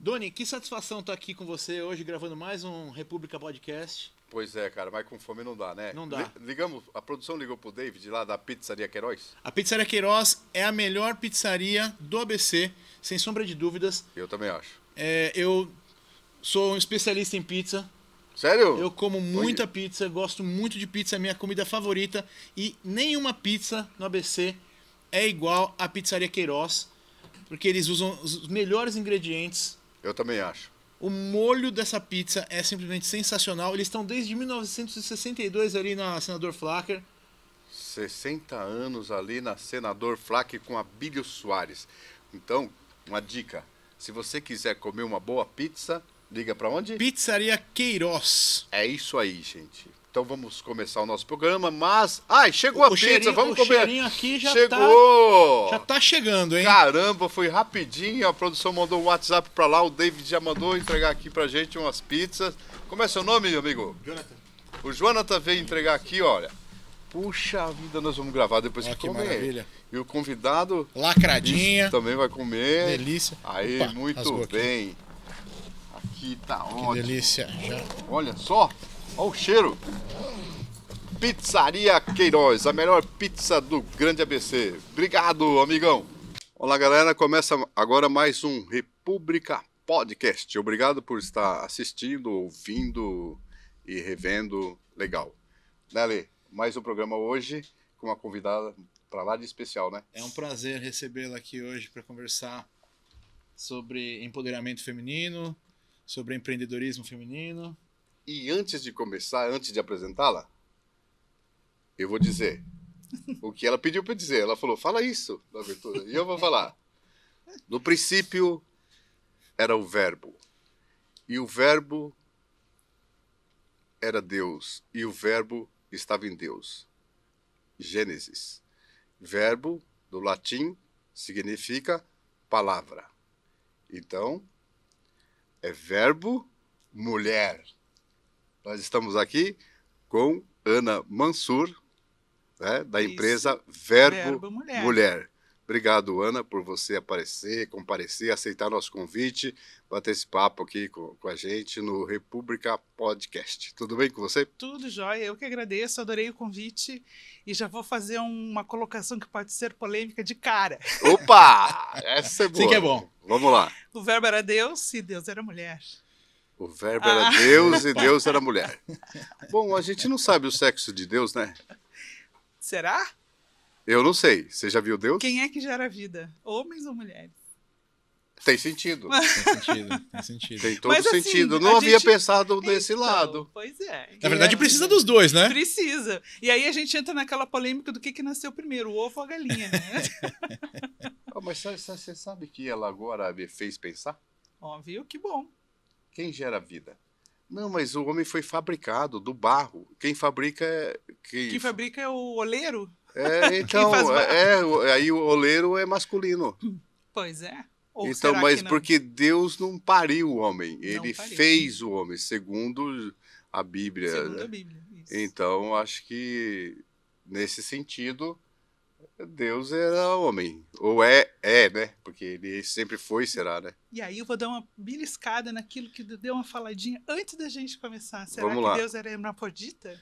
Doni, que satisfação estar aqui com você hoje, gravando mais um República Podcast. Pois é, cara, mas com fome não dá, né? Não dá. A produção ligou pro David lá da Pizzaria Queiroz? A Pizzaria Queiroz é a melhor pizzaria do ABC, sem sombra de dúvidas. Eu também acho. Eu sou um especialista em pizza. Sério? Eu como muita pizza, gosto muito de pizza, é minha comida favorita. E nenhuma pizza no ABC é igual à Pizzaria Queiroz, porque eles usam os melhores ingredientes. Eu também acho. O molho dessa pizza é simplesmente sensacional. Eles estão desde 1962 ali na Senador Flacker. 60 anos ali na Senador Flacker com Abílio Soares. Então, uma dica. Se você quiser comer uma boa pizza, liga pra onde? Pizzaria Queiroz. É isso aí, gente. Então vamos começar o nosso programa, mas... Ai, chegou a pizza, vamos comer. O cheirinho aqui já chegou! Já tá chegando, hein? Caramba, foi rapidinho, a produção mandou um WhatsApp pra lá, o David já mandou entregar aqui pra gente umas pizzas. Como é seu nome, amigo? Jonathan. O Jonathan veio entregar aqui, olha. Puxa vida, nós vamos gravar depois que comer. Maravilha. E o convidado... Lacradinha. Também vai comer. Delícia. Aí, Opa, muito bem. Aqui tá ótimo. Que delícia. Já. Olha só, olha o cheiro. Pizzaria Queiroz, a melhor pizza do Grande ABC. Obrigado, amigão. Olá, galera. Começa agora mais um República Podcast. Obrigado por estar assistindo, ouvindo e revendo. Legal. Né, Lê? Mais um programa hoje com uma convidada para lá de especial, né? É um prazer recebê-la aqui hoje para conversar sobre empoderamento feminino, sobre empreendedorismo feminino. E antes de começar, antes de apresentá-la, eu vou dizer o que ela pediu para dizer. Ela falou, fala isso na abertura. E eu vou falar. No princípio era o verbo. E o verbo era Deus. E o verbo estava em Deus. Gênesis. Verbo, do latim, significa palavra. Então, é verbo mulher. Nós estamos aqui com Ana Mansur, né, da empresa Verbo Mulher. Obrigado, Ana, por você aparecer, comparecer, aceitar nosso convite, bater esse papo aqui com a gente no República Podcast. Tudo bem com você? Tudo jóia, eu que agradeço, adorei o convite e já vou fazer uma colocação que pode ser polêmica de cara. Opa! Essa é boa. Sim que é bom. Vamos lá. O verbo era Deus e Deus era mulher. O verbo era Deus e Deus era mulher. Bom, a gente não sabe o sexo de Deus, né? Será? Eu não sei. Você já viu Deus? Quem é que gera vida? Homens ou mulheres? Tem sentido. Tem sentido, tem sentido. Tem todo Mas, assim, sentido. Não havia pensado desse Então, lado. Pois é. Na verdade, precisa dos dois, né? Precisa. E aí a gente entra naquela polêmica do que nasceu primeiro, o ovo ou a galinha, né? Mas você sabe que ela agora me fez pensar? Ó, viu? Que bom. Quem gera vida? Não, mas o homem foi fabricado do barro. Quem fabrica é... Quem fabrica é o oleiro? É, então, aí o oleiro é masculino. Pois é. Ou Então, será mas que não? porque Deus não pariu o homem, ele pariu. fez o homem, segundo a Bíblia. Segundo né? a Bíblia. Isso. Então, acho que nesse sentido, Deus era homem. Ou é, né? Porque ele sempre foi, será, né? E aí eu vou dar uma beliscada naquilo que deu uma faladinha antes da gente começar. Será Vamos que lá. Deus era hermafrodita?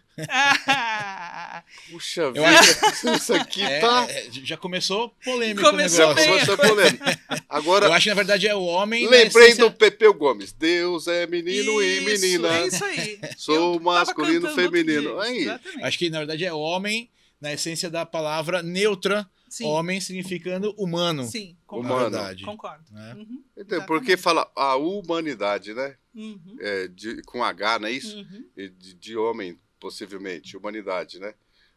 Puxa vida, isso aqui tá... Já começou polêmico Começou o negócio. bem. Começou polêmica. Agora, Eu acho que, na verdade, é o homem... na lembrei essência- do Pepeu Gomes. Deus é menino e Isso, menina. É isso aí. Sou Eu tava masculino, cantando outro feminino. dia, Aí. exatamente. Acho que, na verdade, é homem na essência da palavra neutra. Sim. Homem significando humano. Sim, Na Humano. concordo. verdade. Concordo. Né? Uhum, Então, porque exatamente. fala a humanidade, né? Uhum, Com H, não é isso? uhum. E de homem, possivelmente, humanidade, né?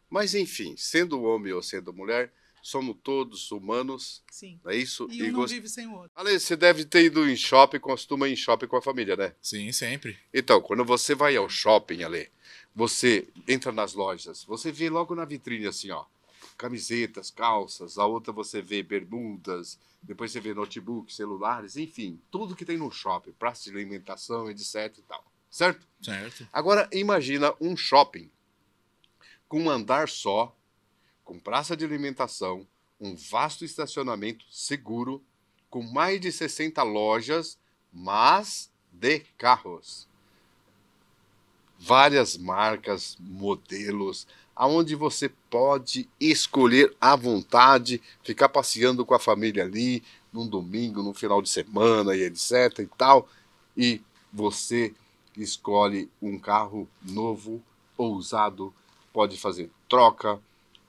Mas, enfim, sendo homem ou sendo mulher, somos todos humanos, Sim. não é isso? E um não vive sem o outro. Ale, você deve ter ido em shopping, costuma ir em shopping com a família, né? Sim, sempre. Então, quando você vai ao shopping, Ale, você entra nas lojas, você vê logo na vitrine assim, ó, camisetas, calças, a outra você vê bermudas, depois você vê notebook, celulares, enfim, tudo que tem no shopping, praça de alimentação, etc e tal, certo? Certo. Agora, imagina um shopping com um andar só, com praça de alimentação, um vasto estacionamento seguro, com mais de 60 lojas, mas de carros. Várias marcas, modelos, aonde você pode escolher à vontade, ficar passeando com a família ali, num domingo, num final de semana e etc e tal, e você escolhe um carro novo ou usado, pode fazer troca,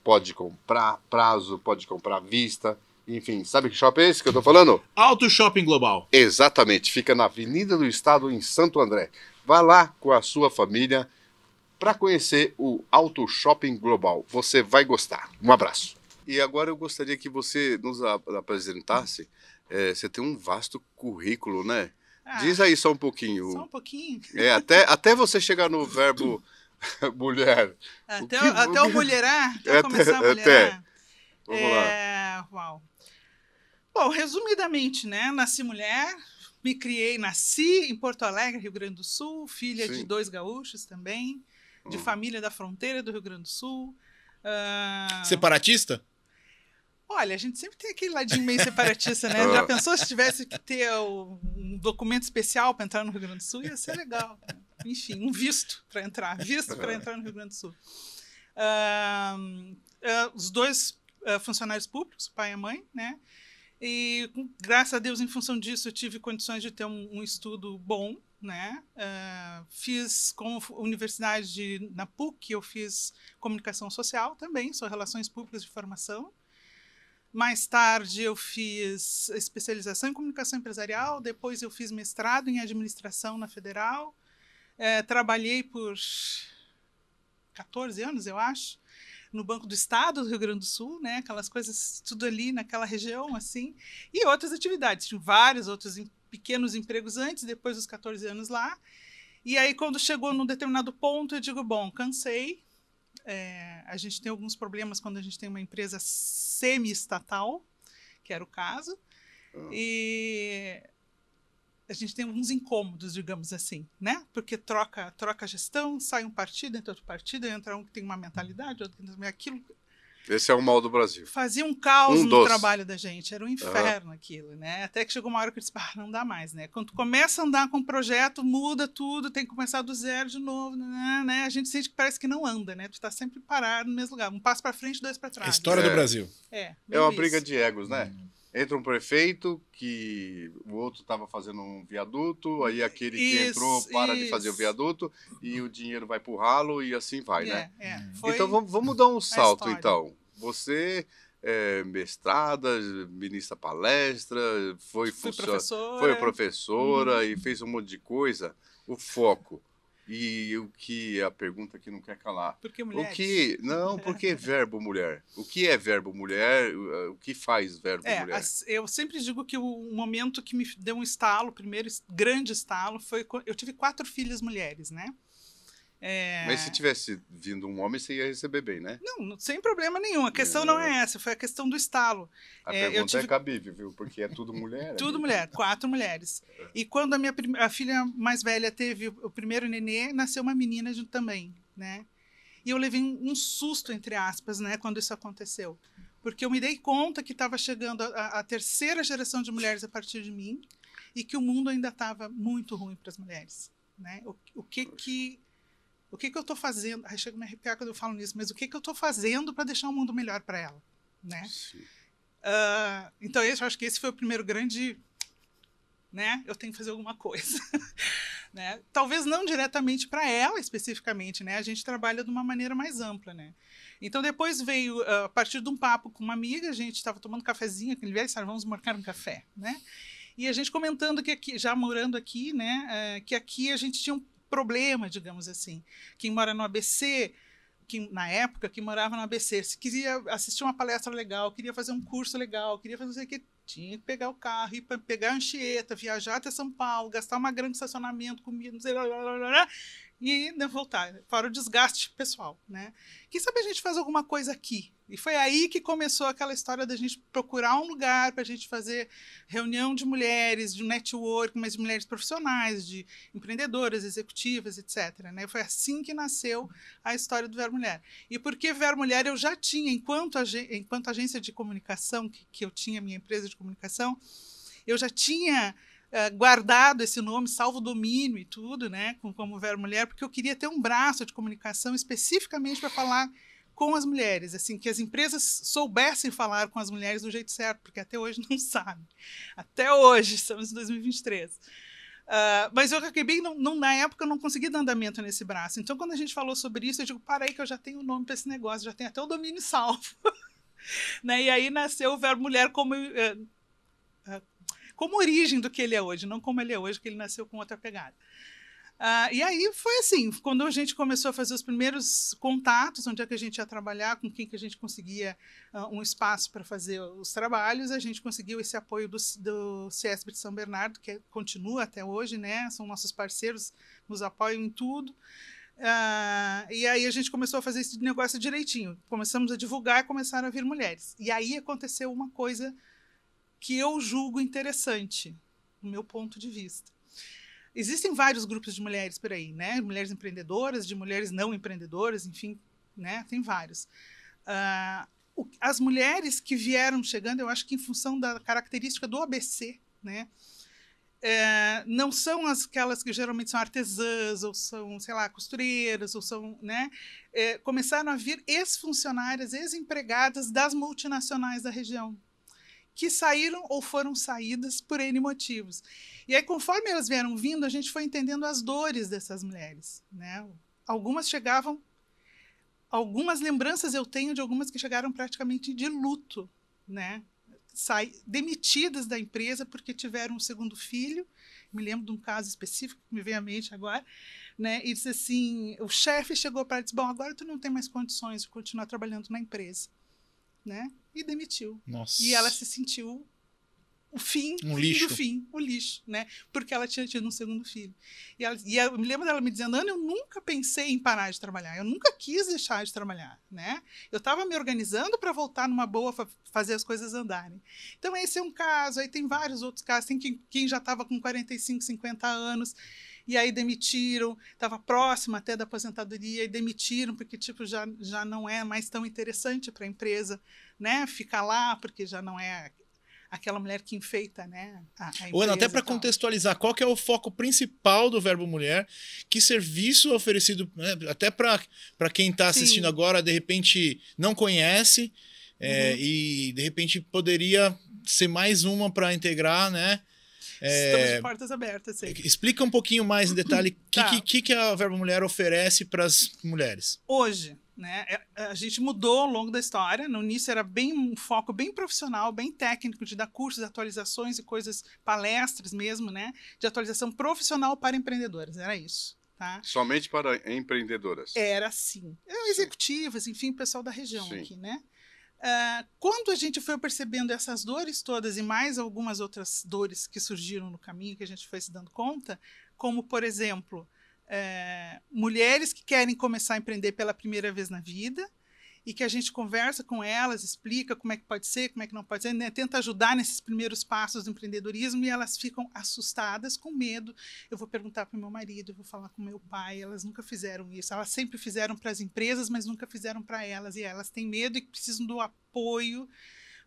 pode comprar prazo, pode comprar à vista, enfim, sabe que shopping é esse que eu tô falando? Auto Shopping Global. Exatamente, fica na Avenida do Estado, em Santo André. Vá lá com a sua família para conhecer o Auto Shopping Global. Você vai gostar. Um abraço. E agora eu gostaria que você nos apresentasse. Você tem um vasto currículo, né? Diz aí só um pouquinho. Só um pouquinho. Até você chegar no verbo mulher. Até o mulherar? Até começar a mulherar? Vamos lá. Uau. Bom, resumidamente, né? Nasci mulher, nasci em Porto Alegre, Rio Grande do Sul, filha de 2 gaúchos também, de família da fronteira do Rio Grande do Sul. Separatista? Olha, a gente sempre tem aquele ladinho meio separatista, né? Já pensou se tivesse que ter um documento especial para entrar no Rio Grande do Sul? Ia ser legal. Enfim, um visto para entrar no Rio Grande do Sul. Os 2 funcionários públicos, pai e mãe, né? E graças a Deus, em função disso, eu tive condições de ter um estudo bom, né? Fiz com a universidade na PUC, eu fiz comunicação social também, sou relações públicas de formação. Mais tarde eu fiz especialização em comunicação empresarial, depois eu fiz mestrado em administração na Federal, trabalhei por 14 anos, eu acho, no Banco do Estado do Rio Grande do Sul, né? Aquelas coisas, tudo ali naquela região, assim, e outras atividades. Tinha vários outros pequenos empregos antes, depois dos 14 anos lá. E aí, quando chegou num determinado ponto, eu digo, bom, cansei. A gente tem alguns problemas quando a gente tem uma empresa semi-estatal, que era o caso, e a gente tem alguns incômodos, digamos assim, né? Porque troca a gestão, sai um partido, entra outro partido, entra um que tem uma mentalidade, outro que tem aquilo. Esse é o mal do Brasil. Fazia um caos no trabalho da gente, era um inferno aquilo, né? Até que chegou uma hora que eu disse, não dá mais, né? Quando tu começa a andar com um projeto, muda tudo, tem que começar do zero de novo, né? A gente sente que parece que não anda, né? Tu tá sempre parado no mesmo lugar, um passo para frente, 2 para trás. A história do Brasil. É uma briga de egos, né? Entra um prefeito que o outro estava fazendo um viaduto, aí aquele que entrou para de fazer o viaduto e o dinheiro vai pro ralo e assim vai, né? Então vamos dar um salto, então. Você é mestrada, ministra palestra, foi professora e fez um monte de coisa. O foco. E o que a pergunta que não quer calar. Por que mulheres? Por que verbo mulher? O que é verbo mulher? O que faz verbo mulher? Eu sempre digo que o momento que me deu um estalo, o primeiro grande estalo, foi quando eu tive 4 filhas mulheres, né? Mas se tivesse vindo um homem, você ia receber bem, né? Não, sem problema nenhum. A questão não é essa, foi a questão do estalo. A pergunta é cabível, viu? Porque é tudo mulher. Tudo mulher, 4 mulheres. E quando a filha mais velha teve o primeiro nenê, nasceu uma menina junto também, né? E eu levei um susto, entre aspas, né, quando isso aconteceu. Porque eu me dei conta que estava chegando a 3ª geração de mulheres a partir de mim e que o mundo ainda estava muito ruim para as mulheres, né? O que eu estou fazendo? Ai, chega a me arrepiar quando eu falo nisso, mas o que eu estou fazendo para deixar o mundo melhor para ela, né? Então, eu acho que esse foi o primeiro grande, né? Eu tenho que fazer alguma coisa, né? Talvez não diretamente para ela especificamente, né? A gente trabalha de uma maneira mais ampla, né? Então, depois veio, a partir de um papo com uma amiga, a gente estava tomando um cafezinho, aquele velho, vamos marcar um café, né? E a gente comentando que aqui, já morando aqui, né? Que aqui a gente tinha um problema, digamos assim. Quem mora no ABC, na época, quem morava no ABC, se queria assistir uma palestra legal, queria fazer um curso legal, queria fazer o que, tinha que pegar o carro, ir para pegar a Anchieta, viajar até São Paulo, gastar uma grana de estacionamento, comida, não sei lá, e voltar, fora o desgaste pessoal, né? Quem sabe a gente faz alguma coisa aqui? E foi aí que começou aquela história da gente procurar um lugar para a gente fazer reunião de mulheres, de network, mas de mulheres profissionais, de empreendedoras, executivas, etc. Né? Foi assim que nasceu a história do Verbo Mulher. E por que Verbo Mulher? Eu já tinha, enquanto agência de comunicação, que eu tinha minha empresa de comunicação, eu já tinha guardado esse nome, salvo domínio e tudo, né, como Verbo Mulher, porque eu queria ter um braço de comunicação especificamente para falar com as mulheres, assim, que as empresas soubessem falar com as mulheres do jeito certo, porque até hoje não sabem. Até hoje, estamos em 2023. Mas eu acabei, na época, eu não consegui dar andamento nesse braço. Então, quando a gente falou sobre isso, eu digo, para aí que eu já tenho o nome para esse negócio, já tenho até o domínio salvo. Né? E aí nasceu o Verbo Mulher como origem do que ele é hoje, não como ele é hoje, que ele nasceu com outra pegada. E aí foi assim, quando a gente começou a fazer os primeiros contatos, onde é que a gente ia trabalhar, com quem que a gente conseguia um espaço para fazer os trabalhos, a gente conseguiu esse apoio do CESB de São Bernardo, que continua até hoje, né? São nossos parceiros, nos apoiam em tudo. E aí a gente começou a fazer esse negócio direitinho. Começamos a divulgar e começaram a vir mulheres. E aí aconteceu uma coisa que eu julgo interessante, do meu ponto de vista. Existem vários grupos de mulheres por aí, né? Mulheres empreendedoras, de mulheres não empreendedoras, enfim, né? Tem vários. As mulheres que vieram chegando, eu acho que em função da característica do ABC, né? Não são aquelas que geralmente são artesãs, ou são, sei lá, costureiras, ou são, né? Começaram a vir ex-funcionárias, ex-empregadas das multinacionais da região, que saíram ou foram saídas por N motivos. E aí, conforme elas vieram vindo, a gente foi entendendo as dores dessas mulheres, né? Algumas chegavam... Algumas lembranças eu tenho de algumas que chegaram praticamente de luto, né? Demitidas da empresa porque tiveram um segundo filho. Me lembro de um caso específico que me veio à mente agora, né? E disse assim, o chefe chegou para ela e disse, bom, agora tu não tem mais condições de continuar trabalhando na empresa, né? E demitiu. Nossa. E ela se sentiu o fim do fim, o lixo, né? Porque ela tinha tido um segundo filho. E eu me lembro dela me dizendo, Ana, eu nunca pensei em parar de trabalhar, eu nunca quis deixar de trabalhar, né? Eu estava me organizando para voltar numa boa, fazer as coisas andarem. Então esse é um caso, aí tem vários outros casos, tem quem já estava com 45, 50 anos, e aí demitiram, estava próxima até da aposentadoria, e demitiram, porque tipo, já não é mais tão interessante para a empresa, né? Ficar lá, porque já não é aquela mulher que enfeita, né, a empresa. Ana, até para contextualizar, qual que é o foco principal do Verbo Mulher? Que serviço oferecido, né, até para quem está assistindo agora, de repente não conhece, e de repente poderia ser mais uma para integrar, né? Estamos de portas abertas, sim. Explica um pouquinho mais em detalhe o que a Verbo Mulher oferece para as mulheres. Hoje, né, a gente mudou ao longo da história. No início era um foco bem profissional, bem técnico, de dar cursos, atualizações e coisas, palestras mesmo, né, de atualização profissional para empreendedoras. Era isso. Tá? Somente para empreendedoras? Era sim. Executivas, enfim, pessoal da região aqui, né? Quando a gente foi percebendo essas dores todas e mais algumas outras dores que surgiram no caminho, que a gente foi se dando conta, como, por exemplo, mulheres que querem começar a empreender pela primeira vez na vida e que a gente conversa com elas, explica como é que pode ser, como é que não pode ser, né? Tenta ajudar nesses primeiros passos do empreendedorismo e elas ficam assustadas, com medo. Eu vou perguntar para o meu marido, eu vou falar com meu pai, elas nunca fizeram isso. Elas sempre fizeram para as empresas, mas nunca fizeram para elas. E elas têm medo e precisam do apoio,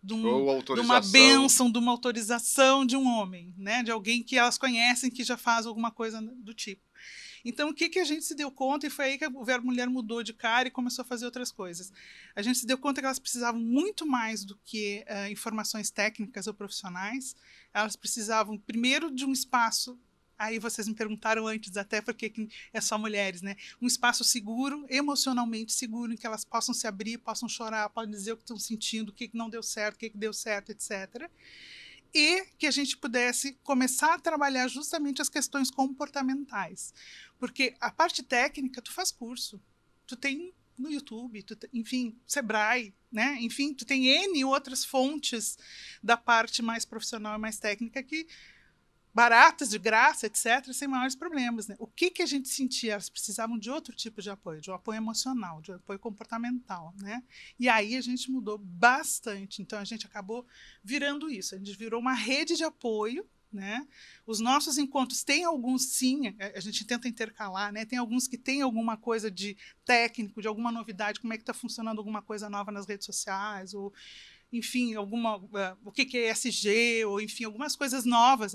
de uma bênção, de uma autorização de um homem, né? De alguém que elas conhecem que já faz alguma coisa do tipo. Então, o que a gente se deu conta, e foi aí que o Verbo Mulher mudou de cara e começou a fazer outras coisas. A gente se deu conta que elas precisavam muito mais do que informações técnicas ou profissionais. Elas precisavam, primeiro, de um espaço, aí vocês me perguntaram antes até porque é só mulheres, né? Um espaço seguro, emocionalmente seguro, em que elas possam se abrir, possam chorar, podem dizer o que estão sentindo, o que não deu certo, o que deu certo, etc., e que a gente pudesse começar a trabalhar justamente as questões comportamentais. Porque a parte técnica, tu faz curso, tu tem no YouTube, enfim, Sebrae, né? Enfim, tu tem N outras fontes da parte mais profissional e mais técnica que baratas, de graça, etc., sem maiores problemas, né? O que a gente sentia? Elas precisavam de outro tipo de apoio emocional, de apoio comportamental, né? E aí a gente mudou bastante. Então, a gente acabou virando isso. A gente virou uma rede de apoio, né? Os nossos encontros têm alguns, sim, a gente tenta intercalar, né? Tem alguns que tem alguma coisa de técnico, de alguma novidade, como é que está funcionando alguma coisa nova nas redes sociais, ou enfim, o que é ESG, ou enfim, algumas coisas novas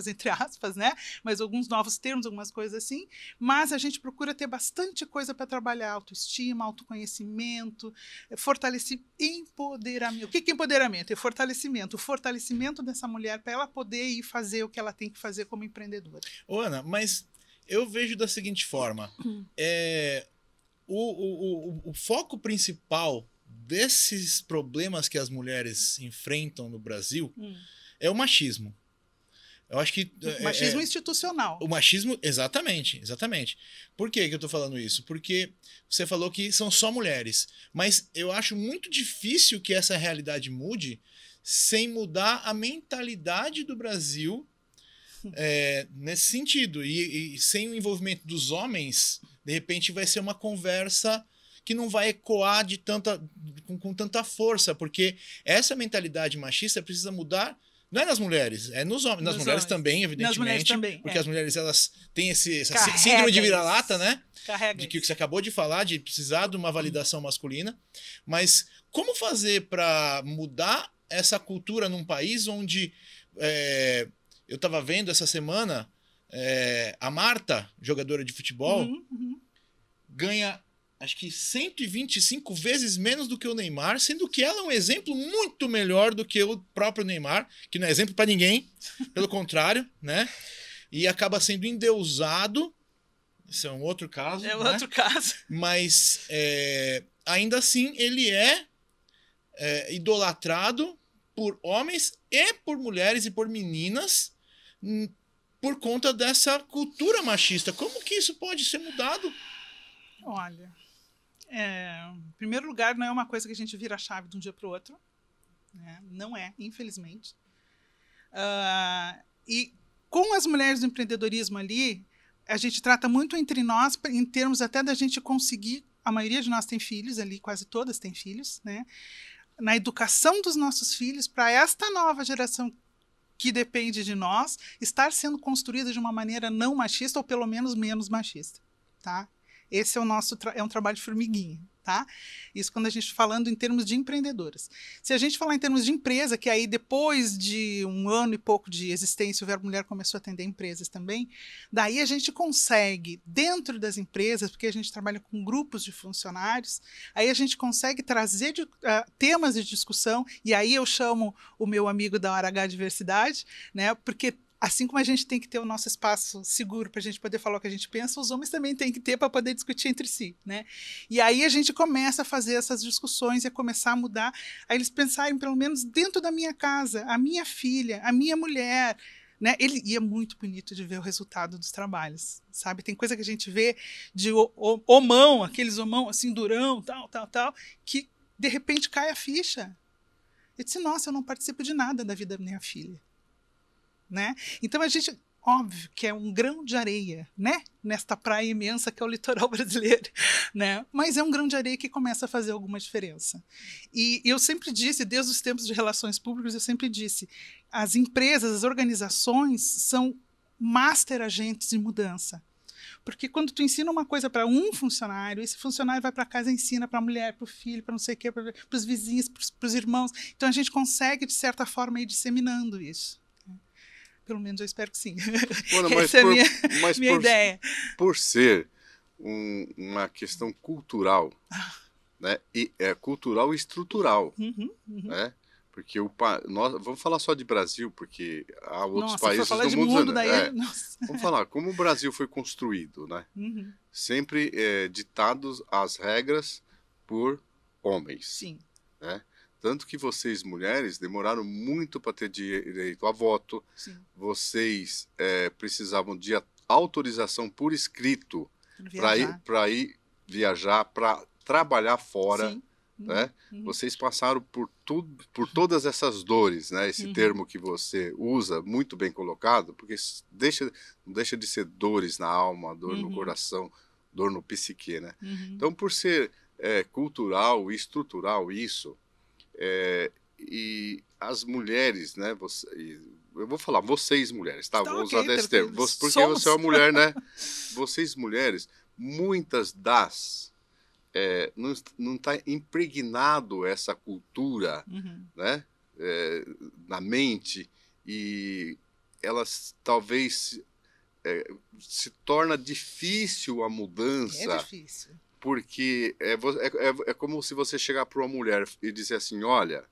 entre aspas, né? Mas alguns novos termos, algumas coisas assim. Mas a gente procura ter bastante coisa para trabalhar: autoestima, autoconhecimento, fortalecimento, empoderamento. O que é empoderamento? É fortalecimento. O fortalecimento dessa mulher para ela poder ir fazer o que ela tem que fazer como empreendedora. Ô, Ana, mas eu vejo da seguinte forma: o foco principal desses problemas que as mulheres enfrentam no Brasil é o machismo. Eu acho que o machismo institucional. O machismo, exatamente. Por que eu tô falando isso? Porque você falou que são só mulheres, mas eu acho muito difícil que essa realidade mude sem mudar a mentalidade do Brasil nesse sentido. E sem o envolvimento dos homens, de repente vai ser uma conversa que não vai ecoar com tanta força, porque essa mentalidade machista precisa mudar. Não é nas mulheres, é nos homens. Nas mulheres também, evidentemente. Nas mulheres também, porque as mulheres, elas têm essa síndrome de vira-lata, né? De que você acabou de falar, de precisar de uma validação masculina. Mas como fazer para mudar essa cultura num país onde... eu estava vendo essa semana, a Marta, jogadora de futebol, ganha... acho que 125 vezes menos do que o Neymar, sendo que ela é um exemplo muito melhor do que o próprio Neymar, que não é exemplo para ninguém, pelo contrário, né? E acaba sendo endeusado. Isso é um outro caso. É outro caso. Mas ainda assim ele é idolatrado por homens e por mulheres e por meninas por conta dessa cultura machista. Como que isso pode ser mudado? Olha... em primeiro lugar, não é uma coisa que a gente vira a chave de um dia para o outro, né? Não é, infelizmente. E com as mulheres do empreendedorismo ali, a gente trata muito entre nós, em termos até da gente conseguir, a maioria de nós tem filhos ali, quase todas têm filhos, né? Na educação dos nossos filhos, para esta nova geração que depende de nós, estar sendo construída de uma maneira não machista, ou pelo menos menos machista, tá? Esse é o nosso um trabalho de formiguinha, tá? Isso quando a gente falando em termos de empreendedoras. Se a gente falar em termos de empresa, que aí depois de 1 ano e pouco de existência, o Verbo Mulher começou a atender empresas também, daí a gente consegue, dentro das empresas, porque a gente trabalha com grupos de funcionários, aí a gente consegue trazer temas de discussão, e aí eu chamo o meu amigo da Hora H Diversidade, né? Porque assim como a gente tem que ter o nosso espaço seguro para a gente poder falar o que a gente pensa, os homens também têm que ter para poder discutir entre si, né? E aí a gente começa a fazer essas discussões e a começar a mudar, a eles pensarem, pelo menos dentro da minha casa, a minha filha, a minha mulher, né? E é muito bonito de ver o resultado dos trabalhos, sabe? Tem coisa que a gente vê de homão, aqueles homão assim, durão, tal, que de repente cai a ficha. Eu disse, nossa, eu não participo de nada da vida da minha filha. Né? Então a gente, óbvio que é um grão de areia, né? Nesta praia imensa que é o litoral brasileiro, né? Mas é um grão de areia que começa a fazer alguma diferença. E eu sempre disse, desde os tempos de relações públicas, eu sempre disse, as empresas, as organizações são master agentes de mudança. Porque quando tu ensina uma coisa para um funcionário, esse funcionário vai para casa e ensina para a mulher, para o filho, para não sei o quê, para os vizinhos, para os irmãos. Então a gente consegue, de certa forma, ir disseminando isso. Pelo menos eu espero que sim. Bueno, essa é a minha ideia. Por ser uma questão cultural, né? Cultural e estrutural, né? Porque nós vamos falar só de Brasil, porque há outros países falar do de mundo. Vamos falar como o Brasil foi construído, né? Sempre ditados as regras por homens. Sim. Né? Tanto que vocês, mulheres, demoraram muito para ter direito a voto. Sim. Vocês precisavam de autorização por escrito para ir viajar, para trabalhar fora. Sim. Né? Vocês passaram por todas essas dores, né? Esse termo que você usa, muito bem colocado, porque não deixa de ser dores na alma, dor no coração, dor no psique. Né? Então, por ser cultural e estrutural isso, e as mulheres, né? Eu vou falar vocês mulheres, tá? Vou usar desse termo, porque você é uma mulher, né? Vocês mulheres, muitas das não está impregnado essa cultura, né, na mente, e elas talvez se torna difícil a mudança. É difícil. Porque é como se você chegar para uma mulher e dizer assim, olha,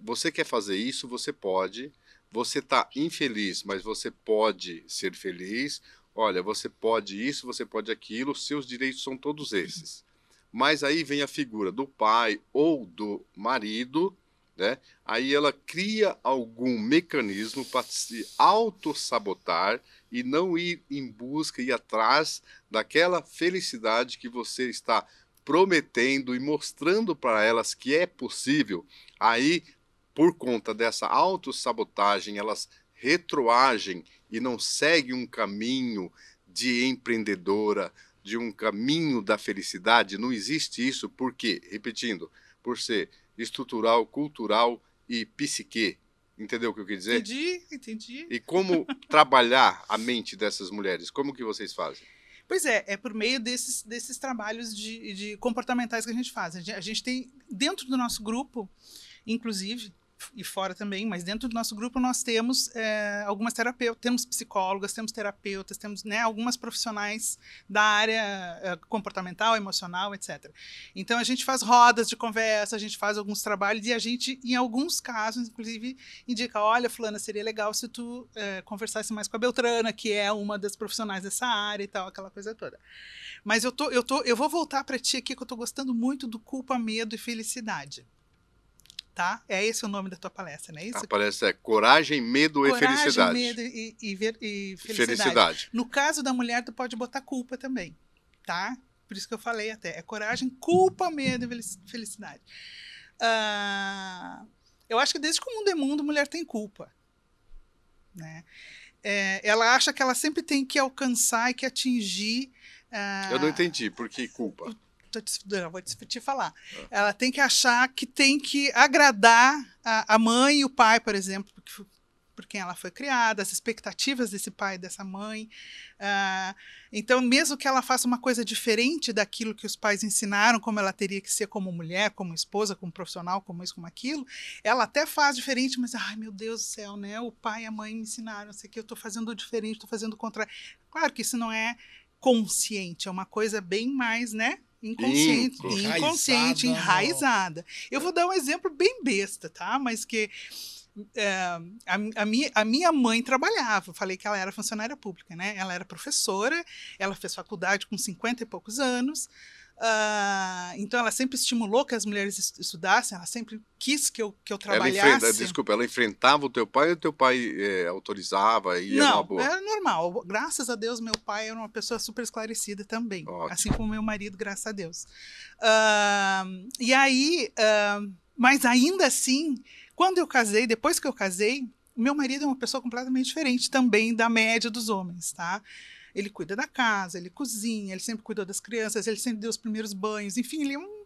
você quer fazer isso, você pode, você está infeliz, mas você pode ser feliz, olha, você pode isso, você pode aquilo, seus direitos são todos esses. Mas aí vem a figura do pai ou do marido, né? Aí ela cria algum mecanismo para se autossabotar e não ir em busca, ir atrás daquela felicidade que você está prometendo e mostrando para elas que é possível. Aí, por conta dessa autossabotagem, elas retroagem e não seguem um caminho de empreendedora, de um caminho da felicidade. Não existe isso, por quê? Repetindo, por ser estrutural, cultural e psique. Entendeu o que eu quis dizer? Entendi. E como trabalhar a mente dessas mulheres? Como que vocês fazem? Pois é por meio desses trabalhos de comportamentais que a gente faz. A gente tem, dentro do nosso grupo, inclusive, e fora também, mas dentro do nosso grupo nós temos algumas terapeutas, temos psicólogas, temos terapeutas, temos, né, algumas profissionais da área comportamental, emocional, etc. Então a gente faz rodas de conversa, a gente faz alguns trabalhos e a gente, em alguns casos, inclusive, indica, olha, fulana, seria legal se tu conversasse mais com a Beltrana, que é uma das profissionais dessa área e tal, aquela coisa toda. Mas eu vou voltar para ti aqui, que eu estou gostando muito do culpa, medo e felicidade. Tá? É esse o nome da tua palestra, não é isso? A palestra é Coragem, Medo e Felicidade. Coragem, medo e felicidade. No caso da mulher, tu pode botar culpa também, tá? Por isso que eu falei até. É coragem, culpa, medo e felicidade. Eu acho que desde que o mundo é mundo, a mulher tem culpa. Né? Ela acha que ela sempre tem que alcançar e que atingir... Eu não entendi. Por que culpa? Vou te falar. Ela tem que achar que tem que agradar a mãe e o pai, por exemplo, por quem ela foi criada, as expectativas desse pai e dessa mãe. Então, mesmo que ela faça uma coisa diferente daquilo que os pais ensinaram, como ela teria que ser como mulher, como esposa, como profissional, como isso, como aquilo, ela até faz diferente, mas, ai, meu Deus do céu, né? O pai e a mãe me ensinaram, sei que eu estou fazendo diferente, estou fazendo o contrário. Claro que isso não é consciente, é uma coisa bem mais, né? Inconsciente, enraizada. Eu vou dar um exemplo bem besta, tá? Mas que a minha mãe trabalhava. Eu falei que ela era funcionária pública, né? Ela era professora, ela fez faculdade com 50 e poucos anos. Então ela sempre estimulou que as mulheres estudassem, ela sempre quis que eu trabalhasse. Ela enfrentava o teu pai ou o teu pai autorizava e não, era uma boa? Era normal. Graças a Deus, meu pai era uma pessoa super esclarecida também. Ótimo. Assim como meu marido, graças a Deus. E aí, mas ainda assim, quando eu casei, depois que eu casei, meu marido é uma pessoa completamente diferente também da média dos homens, tá? Ele cuida da casa, ele cozinha, ele sempre cuidou das crianças, ele sempre deu os primeiros banhos. Enfim, ele é um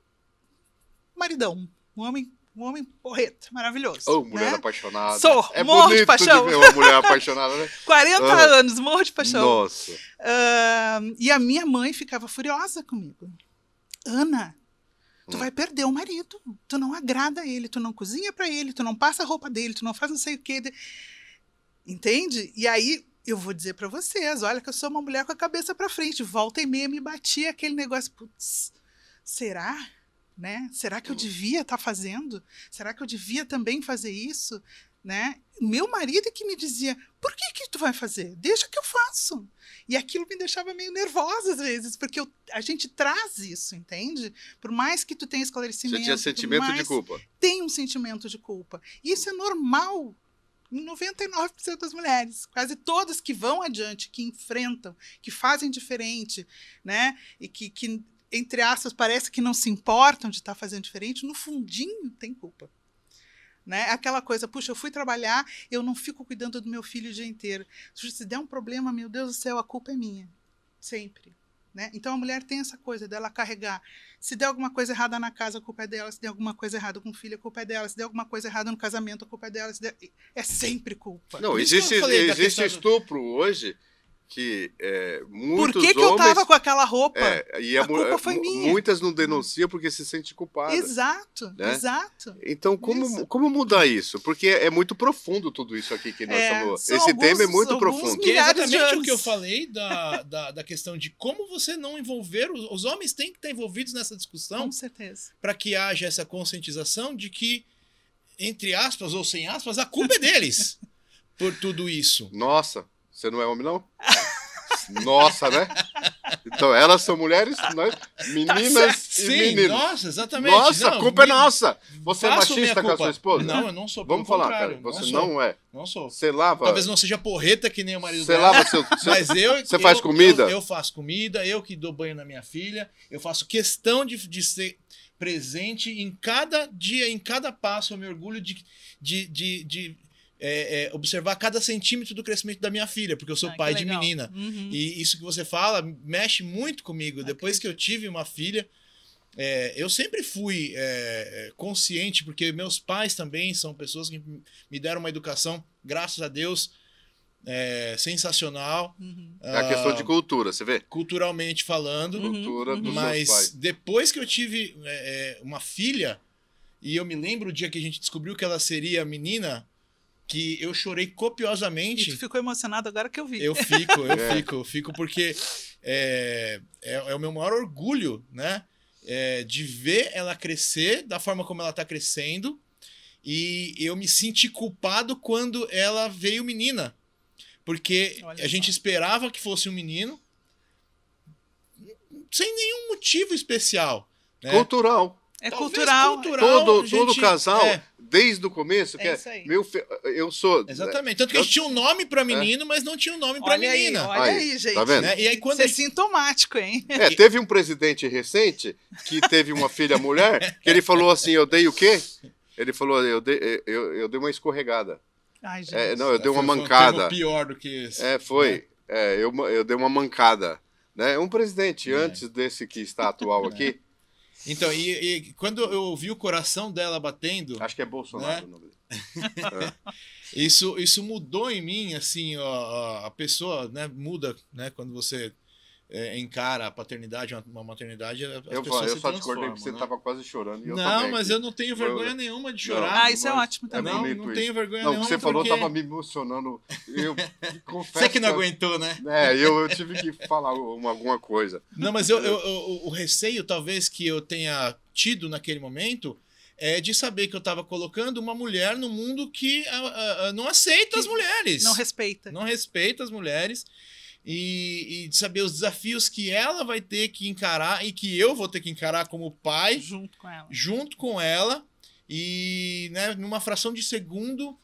maridão, um homem porreto, maravilhoso. Mulher apaixonada. Sou, morro de paixão. De ver uma mulher apaixonada, né? 40 anos, morro de paixão. Nossa. E a minha mãe ficava furiosa comigo. Ana, tu vai perder o marido. Tu não agrada ele, tu não cozinha pra ele, tu não passa a roupa dele, tu não faz não sei o quê. Entende? E aí... eu vou dizer para vocês, olha que eu sou uma mulher com a cabeça para frente, volta e meia me batia aquele negócio, putz, será? Né? Será que eu devia estar fazendo? Será que eu devia também fazer isso? Né? Meu marido é que me dizia, por que tu vai fazer? Deixa que eu faço. E aquilo me deixava meio nervosa às vezes, porque a gente traz isso, entende? Por mais que tu tenha esclarecimento... Você tinha sentimento de culpa. Tem um sentimento de culpa. E isso é normal. 99% das mulheres, quase todas que vão adiante, que enfrentam, que fazem diferente, né? E que, entre aspas, parece que não se importam de estar fazendo diferente, no fundinho tem culpa. Né? Aquela coisa, puxa, eu fui trabalhar, eu não fico cuidando do meu filho o dia inteiro. Se der um problema, meu Deus do céu, a culpa é minha. Sempre. Né? Então a mulher tem essa coisa dela carregar. Se der alguma coisa errada na casa, a culpa é dela. Se der alguma coisa errada com o filho, a culpa é dela. Se der alguma coisa errada no casamento, a culpa é dela. É sempre culpa. Não, existe estupro hoje que Por muitos que que eu homens... tava com aquela roupa? E A culpa foi minha. muitas não denunciam porque se sente culpada. Exato, né? exato. Então, como mudar isso? Porque é muito profundo tudo isso aqui que nós estamos... são Esse tema é alguns- muito alguns profundo. Que é milhares de exatamente o anos. que eu falei da questão de como você não envolver. Os homens têm que estar envolvidos nessa discussão Com certeza. para que haja essa conscientização de que, entre aspas ou sem aspas, a culpa é deles por tudo isso. Nossa, você não é homem, não? Nossa, né? Então, elas são mulheres, nós, meninas e Sim, meninos. nossa, exatamente. Nossa, Não, a culpa é nossa. Você é faço minha machista com a culpa. sua esposa? Não, eu não sou. pelo Vamos falar, cara. contrário, Você sou. não é. Não sou. Você lava. Talvez não seja porreta que nem o marido Você dela. lava seu. Mas Você faz comida? Eu faço comida, eu que dou banho na minha filha. Eu faço questão de ser presente em cada dia, em cada passo. Eu me orgulho de observar cada centímetro do crescimento da minha filha, porque eu sou pai de legal. menina. Uhum. E isso que você fala mexe muito comigo. Depois que eu tive uma filha, eu sempre fui consciente, porque meus pais também são pessoas que me deram uma educação, graças a Deus, sensacional. Uhum. É a questão de cultura, você vê? Culturalmente falando. Cultura dos seus Mas pais. depois que eu tive uma filha, e eu me lembro o dia que a gente descobriu que ela seria menina, que eu chorei E copiosamente. tu ficou emocionado agora que eu vi. Eu fico porque é o meu maior orgulho, né? De ver ela crescer da forma como ela tá crescendo, e eu me senti culpado quando ela veio menina, porque Olha a gente só. esperava que fosse um menino sem nenhum motivo especial, né? Cultural. É Talvez cultural. Todo a gente- casal, é. desde o começo, É isso aí. eu sou. Exatamente. Tanto que a gente tinha um nome pra menino, mas não tinha um nome pra Olha aí, menina. olha Aí, aí, gente. tá vendo? Né? E aí quando Isso é sintomático, hein? Teve um presidente recente que teve uma filha mulher, que ele falou assim: eu dei o quê? Ele falou: eu dei uma escorregada. Ai, gente. Não, eu dei uma foi um mancada. termo pior do que esse. Foi. Eu dei uma mancada. Né? Um presidente, antes desse que está atual aqui, Então, e quando eu ouvi o coração dela batendo, acho que é Bolsonaro Né? o nome dele. isso mudou em mim, assim, a pessoa, né, muda, né, quando você encara a paternidade, uma maternidade, as Eu pessoas se só discordei transformam, porque você né? estava quase chorando. E eu Não, também mas aqui. eu não tenho vergonha nenhuma de chorar. Ah, isso é mas ótimo também. Não, bonito não isso. tenho vergonha Não, o nenhuma. que você falou porque... estava me emocionando. Eu confesso. Você que não aguentou, né? Eu tive que falar alguma coisa. Não, mas o receio, talvez, que eu tenha tido naquele momento é de saber que eu estava colocando uma mulher no mundo que não aceita as mulheres. Não respeita. Não respeita as mulheres. E de saber os desafios que ela vai ter que encarar e que eu vou ter que encarar como pai Junto com ela. E, né, numa fração de segundo,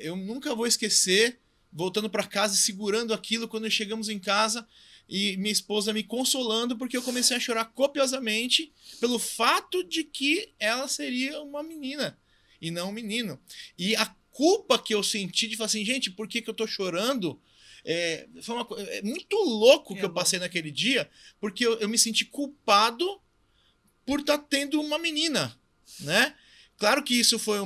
eu nunca vou esquecer, voltando para casa e segurando aquilo quando chegamos em casa e minha esposa me consolando porque eu comecei a chorar copiosamente pelo fato de que ela seria uma menina e não um menino. E a culpa que eu senti de falar assim, gente, por que eu tô chorando? Foi muito louco que eu passei naquele dia, porque eu me senti culpado por estar tendo uma menina, né? Claro que isso foi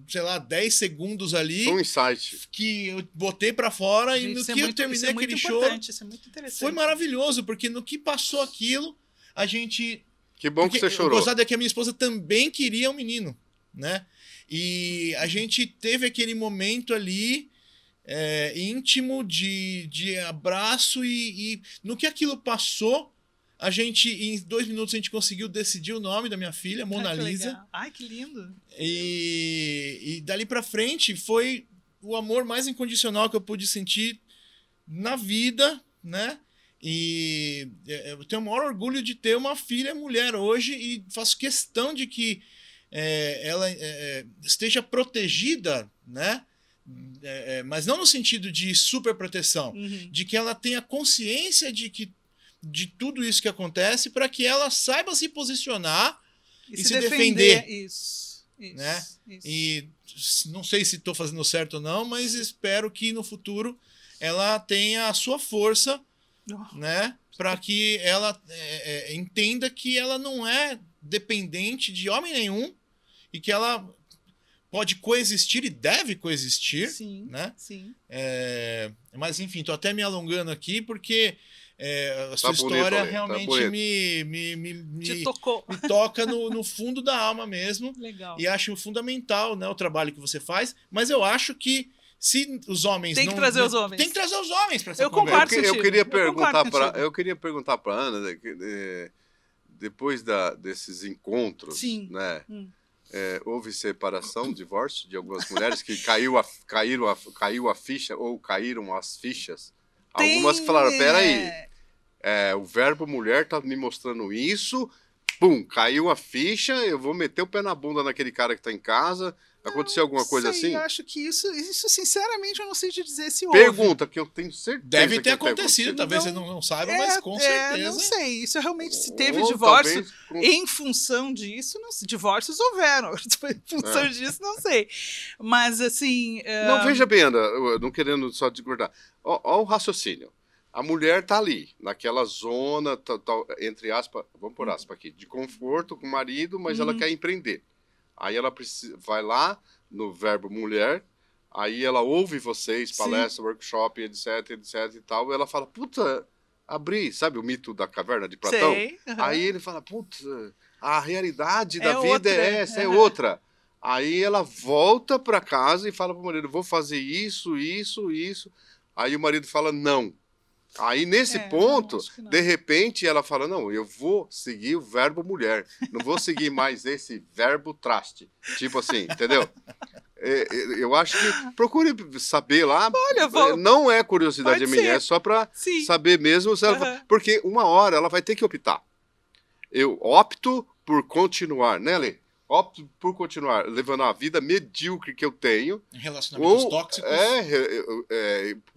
sei lá, 10 segundos ali. Um insight. Que eu botei pra fora e no que eu terminei aquele show. Isso é muito interessante. Foi maravilhoso, porque no que passou aquilo, a gente... Que bom que você chorou. O gozado é que a minha esposa também queria um menino, né? E a gente teve aquele momento ali íntimo de abraço e no que aquilo passou, a gente, em 2 minutos, a gente conseguiu decidir o nome da minha filha, Mona Lisa. Ai, que lindo. E dali pra frente foi o amor mais incondicional que eu pude sentir na vida, né? E eu tenho o maior orgulho de ter uma filha mulher hoje e faço questão de que ela esteja protegida, né? Mas não no sentido de super proteção, de que ela tenha consciência de tudo isso que acontece para que ela saiba se posicionar e se defender. Isso, né? Isso. E não sei se estou fazendo certo ou não, mas espero que no futuro ela tenha a sua força, né? Para que ela entenda que ela não é dependente de homem nenhum e que ela pode coexistir e deve coexistir, Sim, né? sim. Mas enfim, tô até me alongando aqui porque a sua bonito, história Ale, tá realmente bonito. Te tocou. me toca no fundo da alma mesmo. Legal. E acho fundamental, né, o trabalho que você faz. Mas eu acho que se os homens Tem que trazer os homens. Tem que trazer os homens para essa Eu conversa. concordo Eu contigo. queria concordo contigo. eu queria perguntar para Ana, né, depois desses encontros, Sim. né? Houve separação, divórcio de algumas mulheres que caiu a ficha ou caíram as fichas. Algumas que falaram, peraí, o verbo mulher tá me mostrando isso, pum, caiu a ficha, eu vou meter o pé na bunda naquele cara que tá em casa. Aconteceu alguma coisa assim? Eu acho que isso, sinceramente, eu não sei te dizer se houve. Pergunta, que eu tenho certeza. Deve ter que acontecido, talvez você não saiba, mas com certeza. Não sei, isso realmente, se teve Ou divórcio talvez em função disso, não sei. Divórcios houveram, em função disso, não sei. Mas, assim... Não, veja bem, Ana, não querendo só discordar. Ó o raciocínio. A mulher tá ali, naquela zona, entre aspas, vamos por aspas aqui, de conforto com o marido, mas ela quer empreender. Aí ela vai lá no verbo mulher, aí ela ouve vocês, palestra, workshop, etc e tal, e ela fala, puta, abri, sabe o mito da caverna de Platão? Sei, Aí ele fala, puta, a realidade da vida outra. é essa, é outra. Aí ela volta para casa e fala pro marido, vou fazer isso. Aí o marido fala, não. Aí, nesse ponto, de repente, ela fala, não, eu vou seguir o verbo mulher, não vou seguir mais esse verbo traste. Tipo assim, entendeu? Eu acho que procure saber lá. Olha, não é curiosidade minha, é só para saber mesmo. Se ela, porque uma hora ela vai ter que optar. Eu opto por continuar, né, Lê? Opto por continuar levando a vida medíocre que eu tenho. Em relacionamentos tóxicos.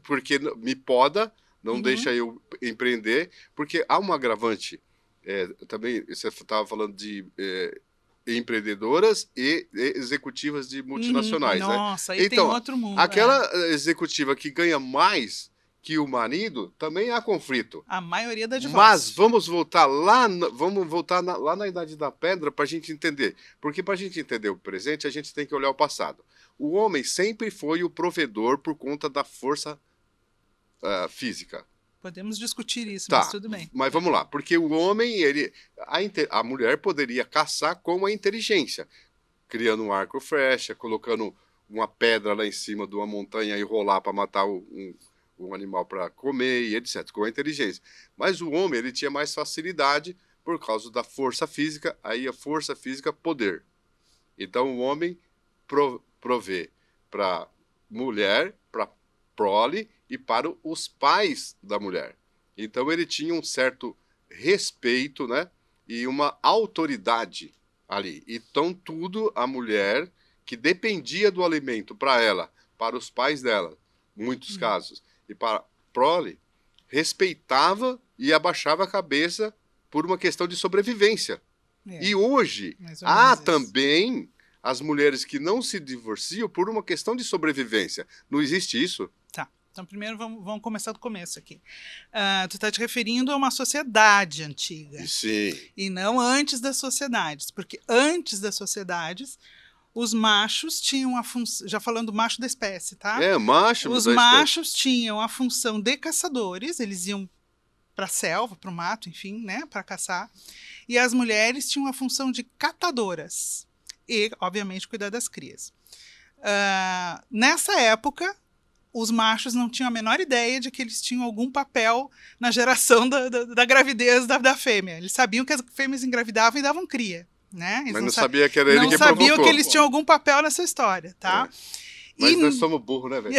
Porque me poda. Não deixa eu empreender, porque há um agravante. Também, você estava falando de empreendedoras e executivas de multinacionais. Nossa, né? aí Então, tem outro mundo. Aquela executiva que ganha mais que o marido, também há conflito. A maioria da divórcio. Mas vamos voltar lá na Idade da Pedra para a gente entender. Porque para a gente entender o presente, a gente tem que olhar o passado. O homem sempre foi o provedor por conta da força física. Podemos discutir isso, Tá, mas tudo bem. Mas vamos lá, porque o homem, a mulher poderia caçar com a inteligência, criando um arco e flecha, colocando uma pedra lá em cima de uma montanha e rolar para matar um animal para comer e etc, com a inteligência. Mas o homem, ele tinha mais facilidade por causa da força física, aí a força física, poder. Então o homem provê para mulher, para prole, e para os pais da mulher. Então ele tinha um certo respeito, né? E uma autoridade ali. Então tudo a mulher que dependia do alimento para ela, para os pais dela, muitos casos, e para a prole, respeitava e abaixava a cabeça por uma questão de sobrevivência. E hoje há também as mulheres que não se divorciam por uma questão de sobrevivência. Não existe isso? Então, primeiro, vamos começar do começo aqui. Tu está te referindo a uma sociedade antiga. Sim. E não antes das sociedades. Porque antes das sociedades, os machos tinham a função... Já falando do macho da espécie, tá? Macho Os machos tinham a função de caçadores. Eles iam para a selva, para o mato, enfim, né? Para caçar. E as mulheres tinham a função de catadoras. E, obviamente, cuidar das crias. Nessa época... os machos não tinham a menor ideia de que eles tinham algum papel na geração da gravidez da fêmea. Eles sabiam que as fêmeas engravidavam e davam cria, né? Eles mas não sabia que era ele que sabiam provocou. que eles tinham algum papel nessa história, tá? Mas nós somos burros, né, velho?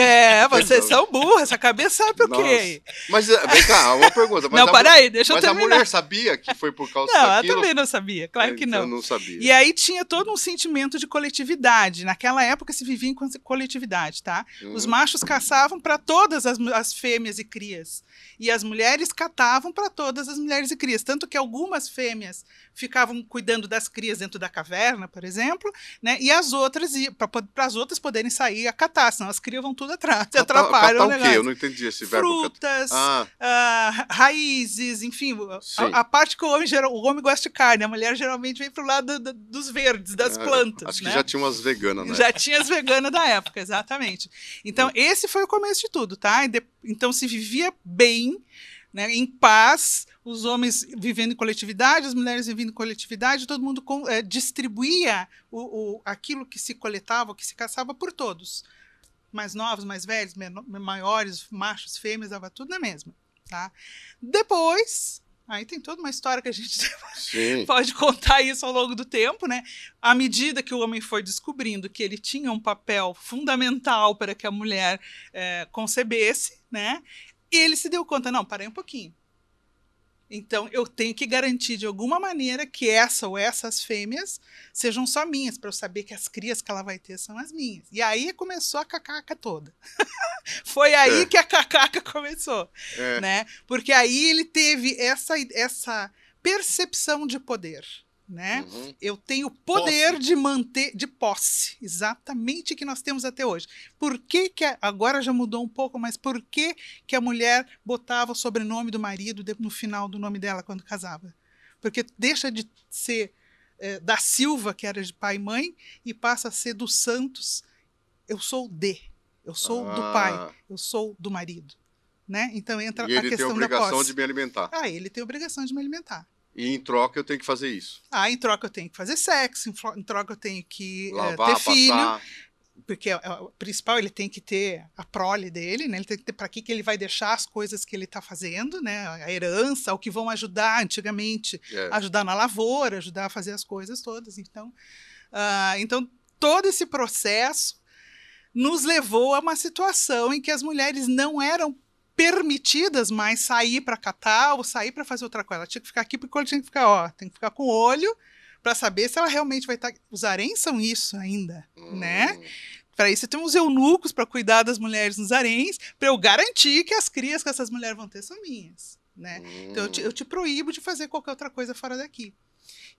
Vocês são burros, essa cabeça sabe o quê? Mas vem cá, uma pergunta. Mas não, peraí, deixa eu terminar. Mas a mulher sabia que foi por causa daquilo? Não, daquilo? ela também não sabia, claro que não. Eu não sabia. E aí tinha todo um sentimento de coletividade. Naquela época se vivia em coletividade, tá? Os machos caçavam para todas as fêmeas e crias. E as mulheres catavam para todas as mulheres e crias. Tanto que algumas fêmeas ficavam cuidando das crias dentro da caverna, por exemplo, né? E as outras, para as outras poderem sair ia catar, senão as crias vão tudo atrás, Catar atrapalham o o quê? negócio. Eu não entendi esse verbo. Frutas, Ah, raízes, enfim, sim. a parte que o homem gosta de carne, a mulher geralmente vem pro lado dos verdes, das plantas. Acho que né? já tinha umas veganas, né? Já tinha as veganas da época, exatamente. Então, esse foi o começo de tudo, tá? Então, se vivia bem, né, em paz, os homens vivendo em coletividade, as mulheres vivendo em coletividade, todo mundo distribuía aquilo que se coletava, que se caçava por todos. Mais novos, mais velhos, maiores, machos, fêmeas, dava tudo na mesma. Tá? Depois, aí tem toda uma história que a gente pode contar isso ao longo do tempo, né? À medida que o homem foi descobrindo que ele tinha um papel fundamental para que a mulher concebesse, né? E ele se deu conta, não, parei um pouquinho. Então, eu tenho que garantir de alguma maneira que essa ou essas fêmeas sejam só minhas, para eu saber que as crias que ela vai ter são as minhas. E aí começou a cacaca toda. Foi aí que a cacaca começou. Né? Porque aí ele teve essa percepção de poder. Né? Eu tenho poder de manter, de posse, exatamente o que nós temos até hoje. Por que agora já mudou um pouco, mas por que a mulher botava o sobrenome do marido no final do nome dela quando casava? Porque deixa de ser da Silva, que era de pai e mãe, e passa a ser dos Santos. Eu sou eu sou do pai, eu sou do marido. Né? Então entra a questão da posse. E ele tem a obrigação de me alimentar. Ele tem a obrigação de me alimentar. E em troca eu tenho que fazer isso. Em troca eu tenho que fazer sexo, em troca eu tenho que lavar, ter filho. Passar. Porque o principal, ele tem que ter a prole dele, né? Ele tem que ter para que ele vai deixar as coisas que ele está fazendo, né? A herança, o que vão ajudar antigamente, ajudar na lavoura, ajudar a fazer as coisas todas. Então, todo esse processo nos levou a uma situação em que as mulheres não eram permitidas mais sair para catar ou sair para fazer outra coisa. Ela tinha que ficar aqui porque ela tinha que ficar, tem que ficar com o olho para saber se ela realmente vai estar. Os haréns são isso ainda, né? Para isso temos eunucos para cuidar das mulheres nos haréns, para eu garantir que as crias que essas mulheres vão ter são minhas, né? Então eu te proíbo de fazer qualquer outra coisa fora daqui.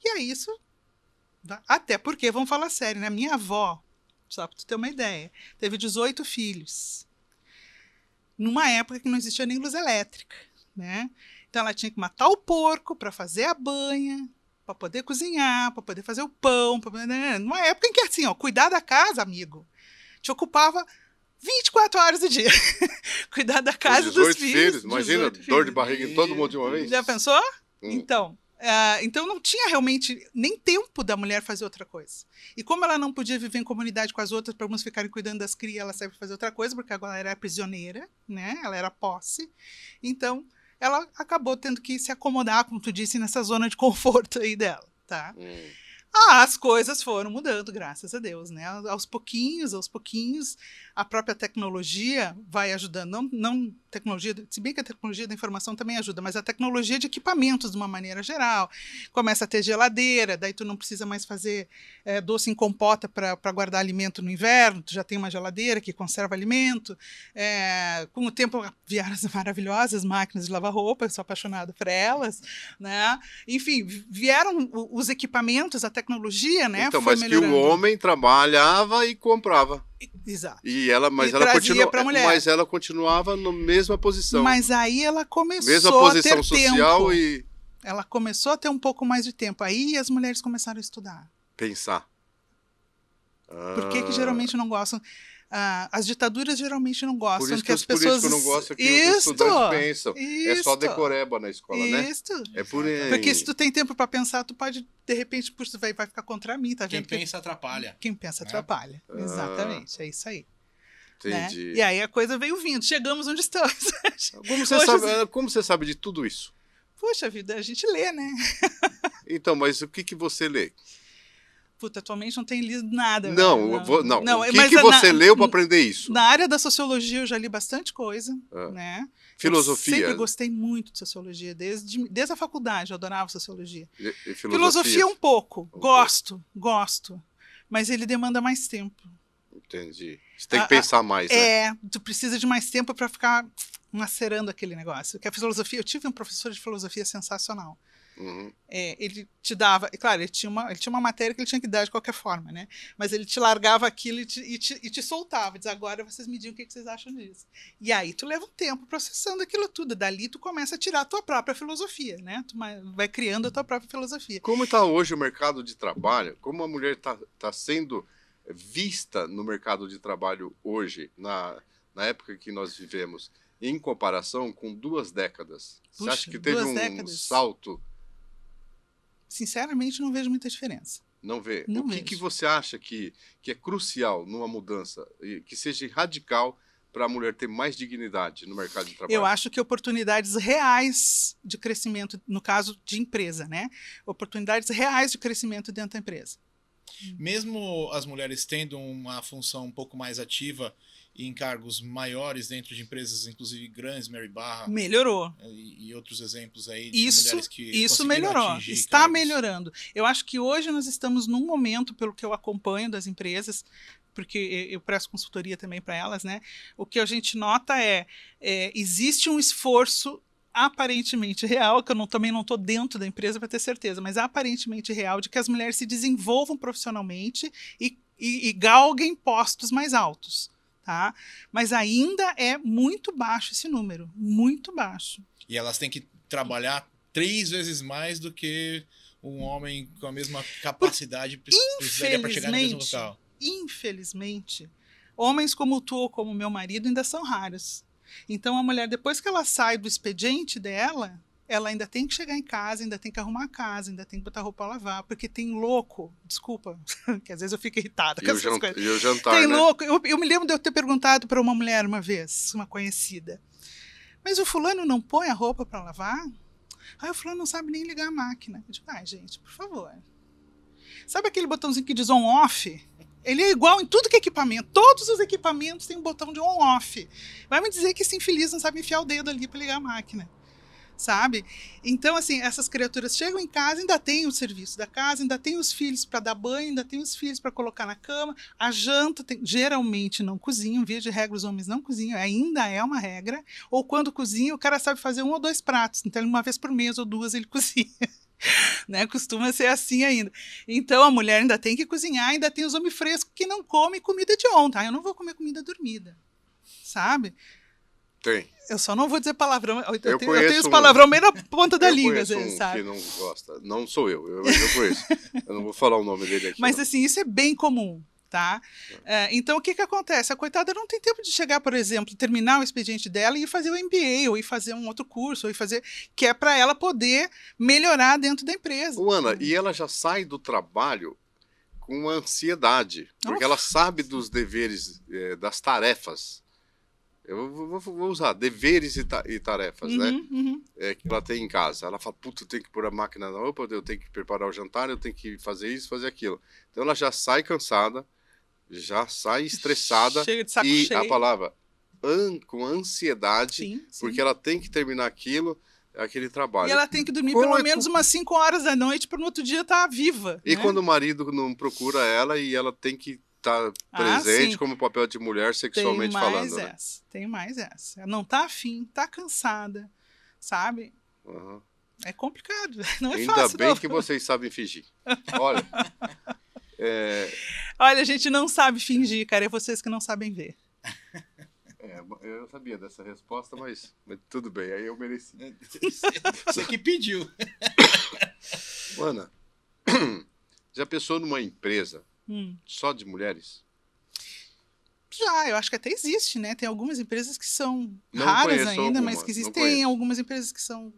E é isso. Até porque, vamos falar sério, né? Minha avó, só para tu ter uma ideia, teve 18 filhos. Numa época que não existia nem luz elétrica, né? Então ela tinha que matar o porco para fazer a banha, para poder cozinhar, para poder fazer o pão, numa época em que assim, cuidar da casa, amigo, te ocupava 24 horas do dia. Cuidar da casa dos filhos. Imagina, dor de barriga em todo mundo de uma vez. Já pensou? Então não tinha realmente nem tempo da mulher fazer outra coisa. E como ela não podia viver em comunidade com as outras para umas ficarem cuidando das crias, ela saiu para fazer outra coisa, porque agora ela era prisioneira, né? Ela era posse. Então ela acabou tendo que se acomodar, como tu disse, nessa zona de conforto aí dela, tá? As coisas foram mudando, graças a Deus, né? Aos pouquinhos, a própria tecnologia vai ajudando. Não tecnologia, se bem que a tecnologia da informação também ajuda, mas a tecnologia de equipamentos de uma maneira geral. Começa a ter geladeira, daí tu não precisa mais fazer doce em compota para guardar alimento no inverno, tu já tem uma geladeira que conserva alimento. Com o tempo vieram as maravilhosas máquinas de lavar roupa, eu sou apaixonada por elas, né? Enfim, vieram os equipamentos, a tecnologia, né? Então, foi mas melhorando. Que o homem trabalhava e comprava. Exato. Mas ela continuava na mesma posição. Mas aí ela começou mesma posição a ter social tempo. Ela começou a ter um pouco mais de tempo. Aí as mulheres começaram a estudar. Pensar. Por que geralmente não gostam? As ditaduras geralmente não gostam. Por isso que as pessoas... políticos não gostam que os estudantes pensam. É só decoreba na escola, né? É por aí. Porque se tu tem tempo para pensar, tu pode, de repente, vai ficar contra mim, tá vendo? Quem pensa atrapalha. Quem pensa atrapalha. Exatamente, é isso aí. Entendi. Né? E aí a coisa veio vindo. Chegamos onde estamos. Como você sabe de tudo isso? Puxa vida, a gente lê, né? Então, mas o que você lê? Puta, atualmente não tenho lido nada. Não. O que você leu para aprender isso? Na área da sociologia eu já li bastante coisa, né? Filosofia? Eu sempre gostei muito de sociologia, desde a faculdade eu adorava sociologia. E filosofia um pouco, gosto, mas ele demanda mais tempo. Entendi. Você tem que pensar mais, né? Tu precisa de mais tempo para ficar macerando aquele negócio. Porque a filosofia, eu tive um professor de filosofia sensacional. Uhum. Ele te dava, claro, ele tinha uma matéria que ele tinha que dar de qualquer forma, né? Mas ele te largava aquilo e te soltava, diz, agora vocês me digam o que vocês acham disso. E aí tu leva um tempo processando aquilo tudo, dali tu começa a tirar a tua própria filosofia, né? Tu vai criando a tua própria filosofia. Como está hoje o mercado de trabalho? Como a mulher está sendo vista no mercado de trabalho hoje, na época que nós vivemos, em comparação com 2 décadas? Você acha Puxa, que teve 2 um décadas? salto? Sinceramente, não vejo muita diferença. Não vê. Não O que vejo. você acha que é crucial numa mudança, e que seja radical para a mulher ter mais dignidade no mercado de trabalho? Eu acho que oportunidades reais de crescimento, no caso de empresa, né? Oportunidades reais de crescimento dentro da empresa. Mesmo as mulheres tendo uma função um pouco mais ativa em cargos maiores dentro de empresas, inclusive grandes, Mary Barra Melhorou. e outros exemplos aí de Isso mulheres que conseguiram melhorou. atingir Está cargos. melhorando. Eu acho que hoje nós estamos num momento, pelo que eu acompanho das empresas, porque eu presto consultoria também para elas, né? O que a gente nota existe um esforço aparentemente real, que eu também não estou dentro da empresa para ter certeza, mas aparentemente real, de que as mulheres se desenvolvam profissionalmente e galguem postos mais altos. Tá? Mas ainda é muito baixo esse número, muito baixo. E elas têm que trabalhar 3 vezes mais do que um homem com a mesma capacidade precisaria para chegar no mesmo local. Infelizmente, homens como tu ou como meu marido ainda são raros. Então a mulher, depois que ela sai do expediente dela, ela ainda tem que chegar em casa, ainda tem que arrumar a casa, ainda tem que botar roupa a lavar, porque tem louco, desculpa, que às vezes eu fico irritada com essas coisas. E o jantar, tem né? louco, eu me lembro de eu ter perguntado para uma mulher uma vez, uma conhecida, mas o fulano não põe a roupa para lavar? O fulano não sabe nem ligar a máquina. Eu digo, gente, por favor. Sabe aquele botãozinho que diz on-off? Ele é igual em tudo que é equipamento. Todos os equipamentos têm um botão de on-off. Vai me dizer que esse infeliz não sabe enfiar o dedo ali para ligar a máquina. Sabe? Então, assim, essas criaturas chegam em casa, ainda tem o serviço da casa, ainda tem os filhos para dar banho, ainda tem os filhos para colocar na cama, a janta, geralmente não cozinham, via de regra os homens não cozinham, ainda é uma regra, ou quando cozinha, o cara sabe fazer 1 ou 2 pratos, então uma vez por mês ou 2 ele cozinha. Né? Costuma ser assim ainda. Então a mulher ainda tem que cozinhar, ainda tem os homens frescos que não comem comida de ontem. Eu não vou comer comida dormida, sabe? Tem. Eu só não vou dizer palavrão. Eu tenho os um palavrão meio na ponta da língua, às vezes, vezes, sabe? Que não gosta. Não sou eu conheço. Eu não vou falar o nome dele aqui. Mas não. assim, isso é bem comum, tá? Então, o que acontece? A coitada não tem tempo de chegar, por exemplo, terminar o expediente dela e ir fazer o MBA, ou ir fazer um outro curso, ou ir fazer... que é para ela poder melhorar dentro da empresa. Ana, e ela já sai do trabalho com uma ansiedade, porque ela sabe dos deveres, das tarefas. Eu vou usar deveres e tarefas, né? Que ela tem em casa. Ela fala, puta, eu tenho que pôr a máquina na roupa, eu tenho que preparar o jantar, eu tenho que fazer isso, fazer aquilo. Então ela já sai cansada, já sai estressada. Chega de saco e cheio. a palavra com ansiedade, Sim. porque ela tem que terminar aquele trabalho. E ela tem que dormir pelo menos umas 5 horas da noite para no outro dia estar viva. E né? quando o marido não procura ela e ela tem que estar presente sim. como papel de mulher sexualmente falando. Tem mais essa. Não tá afim, tá cansada, sabe? Uhum. É complicado, não é Ainda fácil. bem não. que vocês sabem fingir. Olha, Olha, a gente não sabe fingir, cara, é vocês que não sabem ver. eu sabia dessa resposta, mas tudo bem, aí eu mereci. Você que pediu. Ana, já pensou numa empresa só de mulheres? Já, eu acho que até existe, né? Tem algumas empresas que são Não raras conheço ainda, mas algumas, que não existem. conheço. Algumas empresas que são,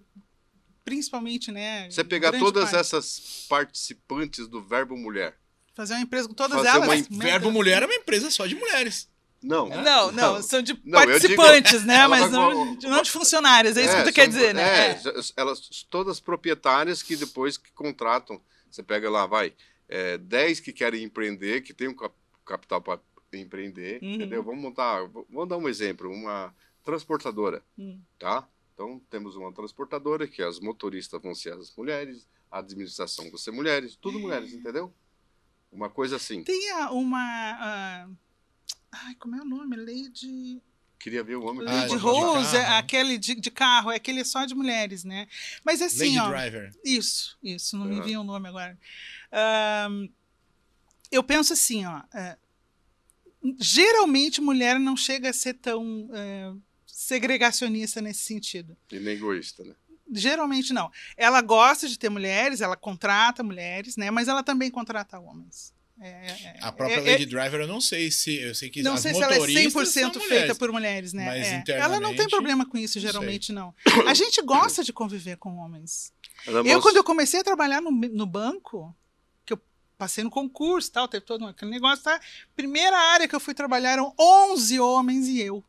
principalmente, né? Você pegar grande todas parte. essas participantes do verbo mulher. Fazer uma empresa com todas Fazer elas. uma Meu Verbo Deus. Mulher é uma empresa só de mulheres. Não. Não, são de Não, eu digo, participantes, né? ela Mas vai- não de funcionários, é isso que tu quer dizer, né? Elas, todas proprietárias que depois que contratam, você pega lá, 10 que querem empreender, que tem um capital para empreender, entendeu? Vamos dar um exemplo, uma transportadora, tá? Então, temos uma transportadora que as motoristas vão ser as mulheres, a administração vão ser mulheres, tudo mulheres, entendeu? Uma coisa assim. Tem uma... Ai, como é o nome? Lei de... Queria ver o homem Lady de Rose, carro. aquele de carro, é aquele só de mulheres, né? Mas assim, Lady ó. Driver. Isso, não me vinha o nome agora. Eu penso assim, ó. Geralmente mulher não chega a ser tão segregacionista nesse sentido. E nem egoísta, né? Geralmente não. Ela gosta de ter mulheres, ela contrata mulheres, né? Mas ela também contrata homens. A própria Lady Driver, eu não sei se... Eu sei que Não as sei se ela é motoristas 100% são feita mulheres, por mulheres, né? mas Ela não tem internamente, problema com isso, não geralmente não. A gente gosta de conviver com homens. Ela Quando eu comecei a trabalhar no banco, que eu passei no concurso, tal, teve todo aquele negócio, tá? Primeira área que eu fui trabalhar eram 11 homens e eu.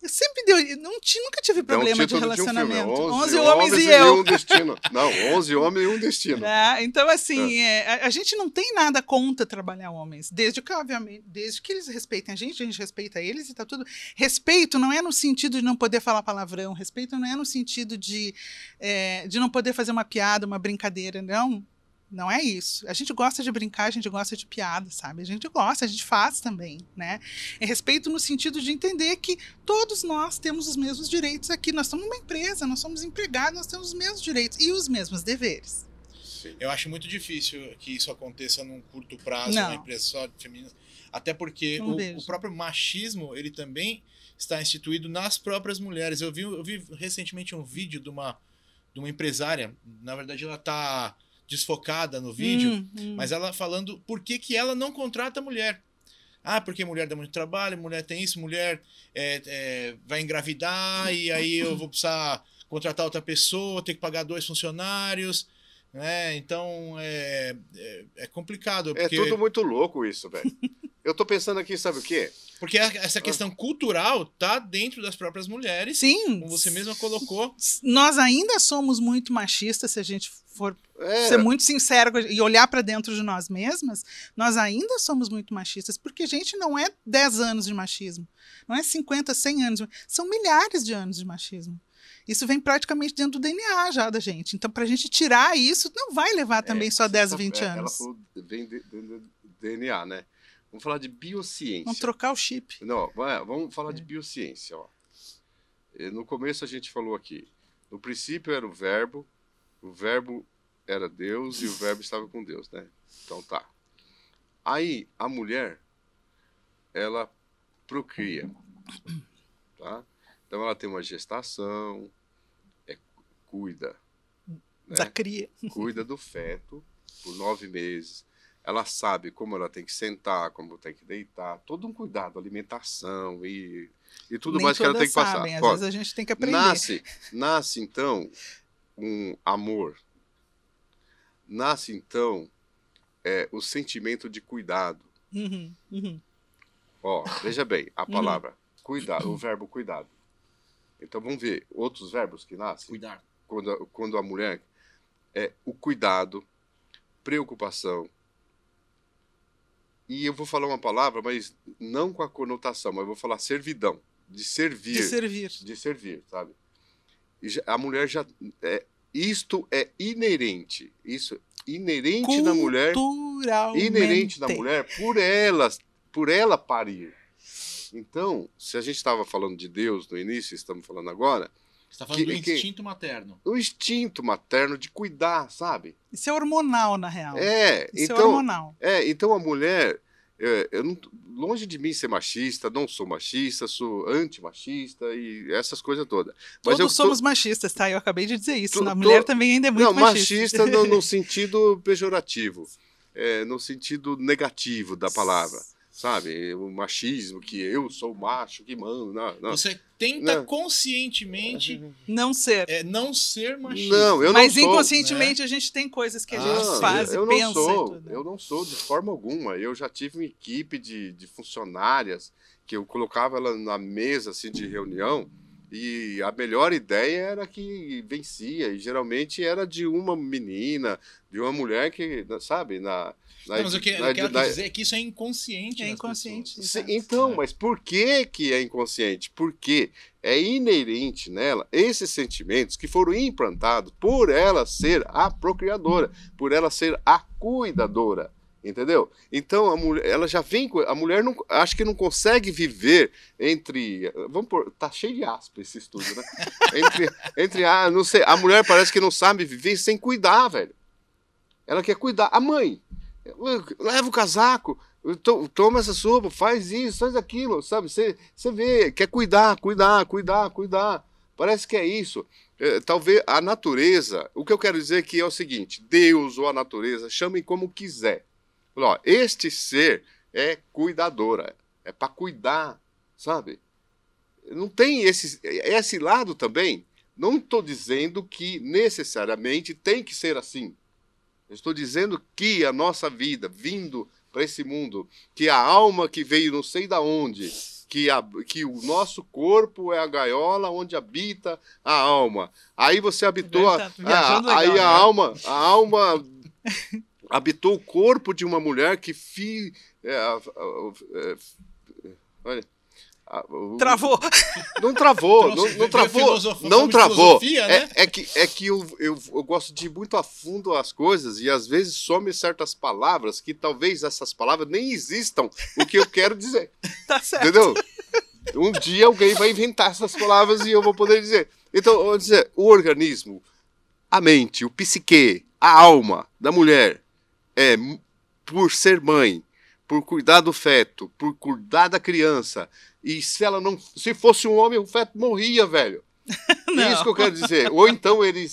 Eu sempre nunca tive problema de relacionamento. 11 homens e eu. Um destino. Não, 11 homens e um destino. Então, assim, a gente não tem nada contra trabalhar homens. Desde que eles respeitem a gente respeita eles e tá tudo. Respeito não é no sentido de não poder falar palavrão. Respeito não é no sentido de não poder fazer uma piada, uma brincadeira. Não. Não é isso. A gente gosta de brincar, a gente gosta de piada, sabe? A gente gosta, a gente faz também, né? É respeito no sentido de entender que todos nós temos os mesmos direitos aqui. Nós estamos numa empresa, nós somos empregados, nós temos os mesmos direitos e os mesmos deveres. Sim. Eu acho muito difícil que isso aconteça num curto prazo, Não. numa empresa só de femininas. Até porque o próprio machismo, ele também está instituído nas próprias mulheres. Eu vi recentemente um vídeo de uma empresária, na verdade ela está desfocada no vídeo, mas ela falando por que ela não contrata mulher. Porque mulher dá muito trabalho, mulher tem isso, mulher vai engravidar e aí eu vou precisar contratar outra pessoa, ter que pagar 2 funcionários, né? Então é complicado. É tudo muito louco isso, velho. Eu tô pensando aqui, sabe o quê? Porque essa questão cultural tá dentro das próprias mulheres. Sim. Como você mesma colocou. Nós ainda somos muito machistas, se a gente for ser muito sincero e olhar para dentro de nós mesmas, nós ainda somos muito machistas, porque a gente não é 10 anos de machismo, não é 50, 100 anos, são milhares de anos de machismo. Isso vem praticamente dentro do DNA já da gente. Então, para a gente tirar isso, não vai levar também só 10, 20 anos. Ela falou, vem do DNA, né? Vamos falar de biociência. Vamos trocar o chip. Não, vamos falar de biociência. Ó. No começo a gente falou aqui, no princípio era o verbo era Deus e o verbo estava com Deus, né? Então tá. Aí a mulher, ela procria, tá? Então ela tem uma gestação, cuida, né? Da cria. Cuida do feto por 9 meses. Ela sabe como ela tem que sentar, como tem que deitar, todo um cuidado, alimentação e tudo mais que ela tem que passar. Sabem, às vezes a gente tem que aprender. Nasce então um amor. Nasce então o sentimento de cuidado. Ó, veja bem, a palavra cuidado, o verbo cuidado. Então vamos ver outros verbos que nascem. Cuidar. Quando a mulher o cuidado, preocupação. E eu vou falar uma palavra, mas não com a conotação, mas eu vou falar servidão, de servir. De servir, sabe? E a mulher já isto é inerente. Isso é inerente na mulher. Inerente na mulher por ela parir. Então, se a gente estava falando de Deus no início, estamos falando agora. Você está falando do instinto materno. O instinto materno de cuidar, sabe? Isso é hormonal, na real. Isso é hormonal. Então a mulher, longe de mim ser machista, não sou machista, sou antimachista e essas coisas todas. Mas todos somos machistas, tá? Eu acabei de dizer isso. A mulher também ainda é muito machista. Não, machista no sentido pejorativo, no sentido negativo da palavra. Sabe, o machismo, que eu sou macho, que mando. Não. Você tenta conscientemente não ser. Não ser machista. Não, eu mas não sou, inconscientemente a gente tem coisas que a gente faz e pensa. Eu não sou de forma alguma. Eu já tive uma equipe de funcionárias que eu colocava ela na mesa assim, de reunião e a melhor ideia era que vencia. E geralmente era de uma menina, de uma mulher que, sabe, mas o que eu quero dizer é que isso é inconsciente. É inconsciente. Então, mas por que é inconsciente? Porque é inerente nela esses sentimentos que foram implantados por ela ser a procriadora, por ela ser a cuidadora. Entendeu? Então a mulher, ela já vem com. A mulher não, acho que não consegue viver entre. Vamos por. Tá cheio de aspas esse estudo, né? Não sei. A mulher parece que não sabe viver sem cuidar, velho. Ela quer cuidar. A mãe, leva o casaco, toma essa sopa, faz isso, faz aquilo, sabe? Você vê, quer cuidar. Parece que é isso. Talvez a natureza. O que eu quero dizer aqui é o seguinte: Deus ou a natureza, chamem como quiser. Ó, este ser é cuidadora, é para cuidar, sabe? Não tem esse lado também. Não estou dizendo que necessariamente tem que ser assim. Eu estou dizendo que a nossa vida, vindo para esse mundo, que a alma que veio não sei da onde, que o nosso corpo é a gaiola onde habita a alma. Aí você habitou aí a alma habitou o corpo de uma mulher que olha, travou. Não travou. Né? É que eu gosto de ir muito a fundo as coisas e às vezes some certas palavras que talvez essas palavras nem existam o que eu quero dizer. Tá certo. Entendeu? Um dia alguém vai inventar essas palavras e eu vou poder dizer. Então, vou dizer, o organismo, a mente, o psique, a alma da mulher por ser mãe, por cuidar do feto, por cuidar da criança. E se fosse um homem, o feto morria, velho. Isso que eu quero dizer. Ou então ele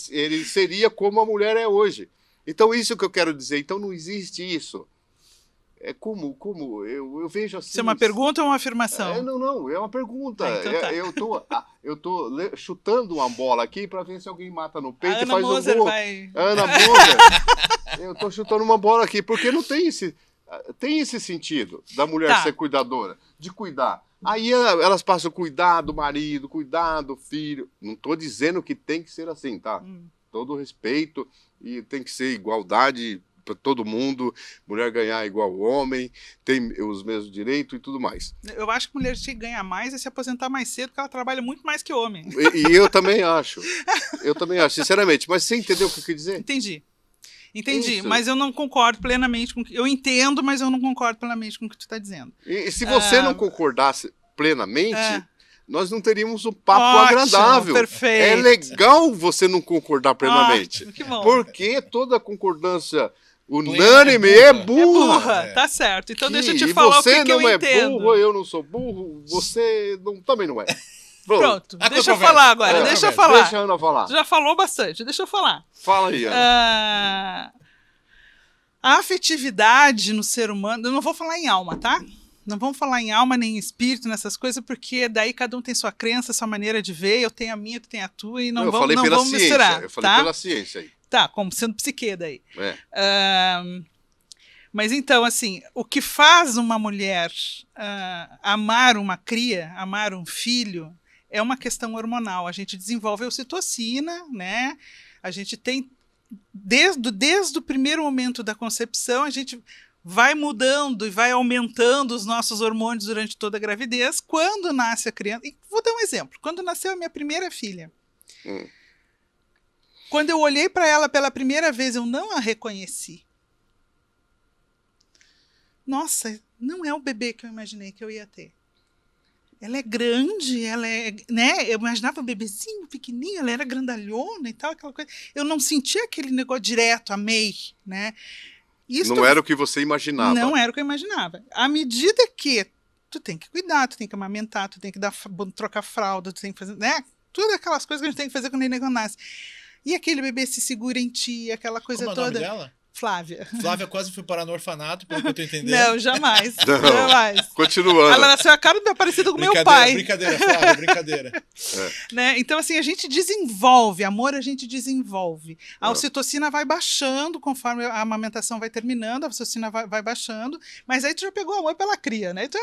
seria como a mulher é hoje. Então isso que eu quero dizer. Então não existe isso. É como eu vejo assim. Isso é uma pergunta ou uma afirmação? Não, é uma pergunta. Então tá. Eu tô chutando uma bola aqui para ver se alguém mata no peito a e faz Moser um gol. Ana Moser. Eu tô chutando uma bola aqui porque não tem esse sentido da mulher ser cuidadora, de cuidar. Aí elas passam a cuidar do marido, cuidar do filho. Não estou dizendo que tem que ser assim, tá? Todo respeito e tem que ser igualdade para todo mundo, mulher ganhar igual homem, tem os mesmos direitos e tudo mais. Eu acho que a mulher tinha que ganhar mais e se aposentar mais cedo, porque ela trabalha muito mais que homem. E eu também acho. Sinceramente. Mas você entendeu o que eu quis dizer? Entendi, mas eu não concordo plenamente com o que... Eu entendo, mas eu não concordo plenamente com o que tu está dizendo. E se você não concordasse plenamente, nós não teríamos um papo agradável. Perfeito. É legal você não concordar plenamente. Que bom. Porque toda concordância unânime é burra. Tá certo. Então deixa eu te falar o que eu entendo. Você não é burro, eu não sou burro, você também não é. Pronto, deixa eu falar agora. Deixa eu falar. Deixa a Ana falar. Já falou bastante, deixa eu falar. Fala aí, Ana. A afetividade no ser humano... Eu não vou falar em alma, tá? Não vamos falar em alma nem em espírito, nessas coisas, porque daí cada um tem sua crença, sua maneira de ver, eu tenho a minha, tu tem a tua, e não vamos misturar. Eu falei pela ciência aí. Tá, como sendo psique daí. Mas então, assim, o que faz uma mulher amar uma cria, amar um filho, é uma questão hormonal. A gente desenvolve a ocitocina, né? A gente tem, desde o primeiro momento da concepção, a gente vai mudando e vai aumentando os nossos hormônios durante toda a gravidez. Quando nasce a criança... E vou dar um exemplo. Quando nasceu a minha primeira filha, quando eu olhei para ela pela primeira vez, eu não a reconheci. Nossa, não é o bebê que eu imaginei que eu ia ter. Ela é grande, ela é, né? Eu imaginava um bebezinho pequenininho, ela era grandalhona e tal, aquela coisa. Eu não sentia aquele negócio direto, amei, né? Isso não era o que você imaginava. Não era o que eu imaginava. À medida que tu tem que cuidar, tu tem que amamentar, tu tem que trocar fralda, tu tem que fazer, né? Tudo aquelas coisas que a gente tem que fazer quando o neném nasce. E aquele bebê se segura em ti, aquela coisa toda. Como é o nome dela? Flávia. Flávia quase foi parar no orfanato, pelo que eu tô entendendo. Não, jamais. Jamais. Continuando. Ela nasceu a cara parecida com meu pai. Brincadeira, Flávia, brincadeira. Né? Então, assim, a gente desenvolve, amor a gente desenvolve. A ocitocina vai baixando conforme a amamentação vai terminando, a ocitocina vai baixando, mas aí tu já pegou amor pela cria, né? Então,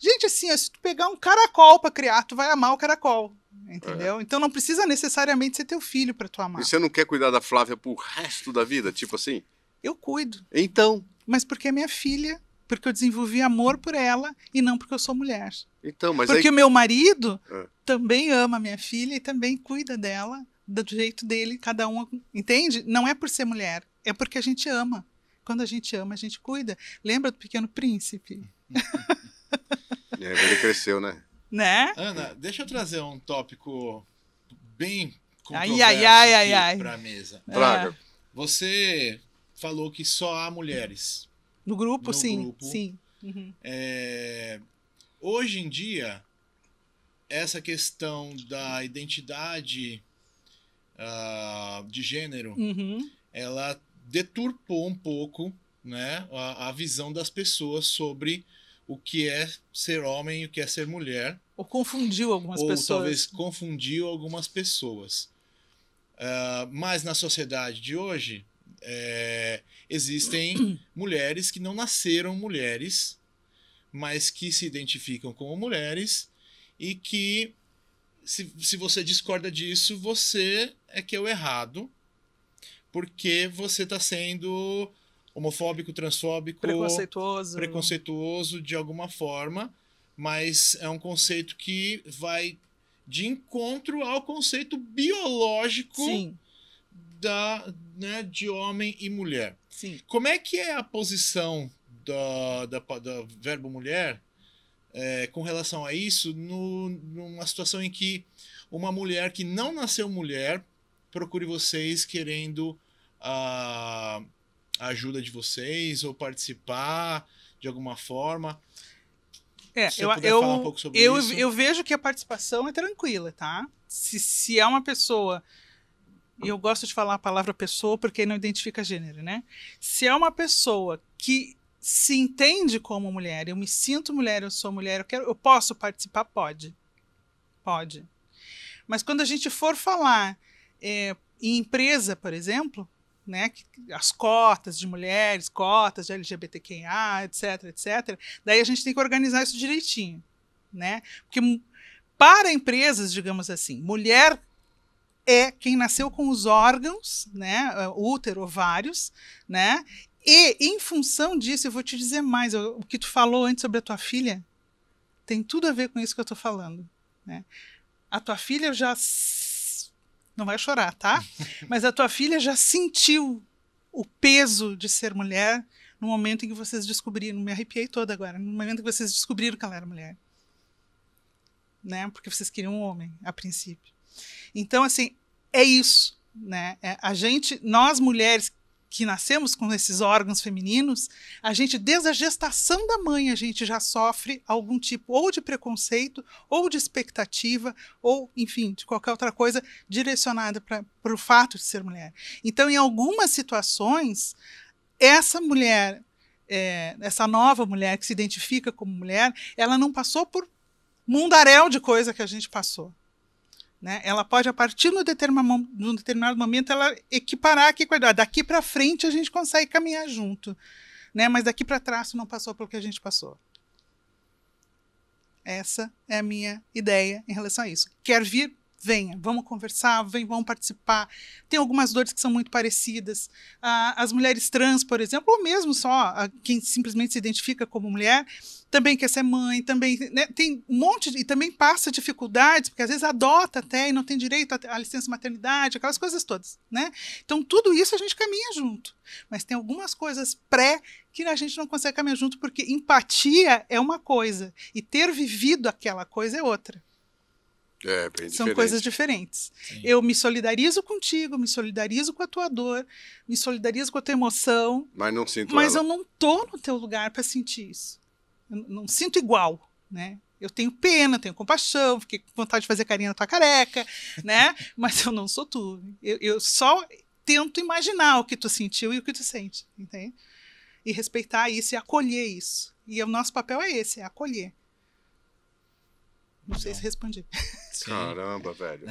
gente, assim, se tu pegar um caracol pra criar, tu vai amar o caracol. Entendeu? Então não precisa necessariamente ser teu filho para tu amar. E você não quer cuidar da Flávia pro resto da vida? Tipo assim? Eu cuido. Então. Mas porque é minha filha, porque eu desenvolvi amor por ela e não porque eu sou mulher. Então, mas porque o meu marido também ama minha filha e também cuida dela do jeito dele, cada um, entende? Não é por ser mulher, é porque a gente ama. Quando a gente ama, a gente cuida. Lembra do Pequeno Príncipe? Ele cresceu, né? Né? Ana, deixa eu trazer um tópico bem Ai, controverso ai. para a mesa. Traga. Você falou que só há mulheres. No grupo, No sim. grupo. Sim. Uhum. Hoje em dia, essa questão da identidade de gênero, Uhum. ela deturpou um pouco, né, a visão das pessoas sobre o que é ser homem e o que é ser mulher. Ou confundiu algumas Ou pessoas. talvez confundiu algumas pessoas. Mas na sociedade de hoje, existem mulheres que não nasceram mulheres, mas que se identificam como mulheres e que, se você discorda disso, você é que é o errado, porque você está sendo homofóbico, transfóbico, preconceituoso de alguma forma, mas é um conceito que vai de encontro ao conceito biológico Sim. de homem e mulher. Sim. Como é que é a posição da verbo mulher com relação a isso numa situação em que uma mulher que não nasceu mulher procure vocês querendo a ajuda de vocês ou participar de alguma forma? Se você puder falar um pouco sobre isso. Eu vejo que a participação é tranquila, tá? Se é uma pessoa, e eu gosto de falar a palavra pessoa porque não identifica gênero, né? Se é uma pessoa que se entende como mulher, eu me sinto mulher, eu sou mulher, eu posso participar? Pode. Mas quando a gente for falar em empresa, por exemplo, né, as cotas de mulheres, cotas de LGBTQIA, etc. Daí a gente tem que organizar isso direitinho, né? Porque para empresas, digamos assim, mulher é quem nasceu com os órgãos, né, útero, ovários, né? E em função disso, eu vou te dizer mais, o que tu falou antes sobre a tua filha tem tudo a ver com isso que eu estou falando, né? A tua filha já não vai chorar, tá? Mas a tua filha já sentiu o peso de ser mulher no momento em que vocês descobriram, me arrepiei toda agora, no momento que vocês descobriram que ela era mulher. Né? Porque vocês queriam um homem, a princípio. Então, assim, é isso, né? Nós mulheres que nascemos com esses órgãos femininos, a gente, desde a gestação da mãe, a gente já sofre algum tipo ou de preconceito, ou de expectativa, ou, enfim, de qualquer outra coisa direcionada para o fato de ser mulher. Então, em algumas situações, essa mulher, essa nova mulher que se identifica como mulher, ela não passou por mundaréu de coisa que a gente passou. Né? Ela pode, a partir de um determinado momento, ela equiparar aqui com a idade. Daqui para frente a gente consegue caminhar junto, né? Mas daqui para trás não passou pelo que a gente passou. Essa é a minha ideia em relação a isso. Quer vir? Venha, vamos conversar, vamos participar. Tem algumas dores que são muito parecidas. As mulheres trans, por exemplo, ou mesmo só quem simplesmente se identifica como mulher, também quer ser mãe, também, né, tem um monte e também passa dificuldades, porque às vezes adota até e não tem direito à licença maternidade, aquelas coisas todas, né? Então tudo isso a gente caminha junto, mas tem algumas coisas que a gente não consegue caminhar junto, porque empatia é uma coisa e ter vivido aquela coisa é outra. Bem São coisas diferentes. Sim. Eu me solidarizo contigo, me solidarizo com a tua dor, me solidarizo com a tua emoção, mas não sinto mas ela. Eu não tô no teu lugar para sentir isso. Eu não sinto igual, né? Eu tenho pena, tenho compaixão, fiquei com vontade de fazer carinho na tua careca, né? Mas eu não sou tu. Eu só tento imaginar o que tu sentiu e o que tu sente, entende? E respeitar isso e acolher isso. E o nosso papel é esse, é acolher. Não sei se respondi. Sim. Caramba, velho.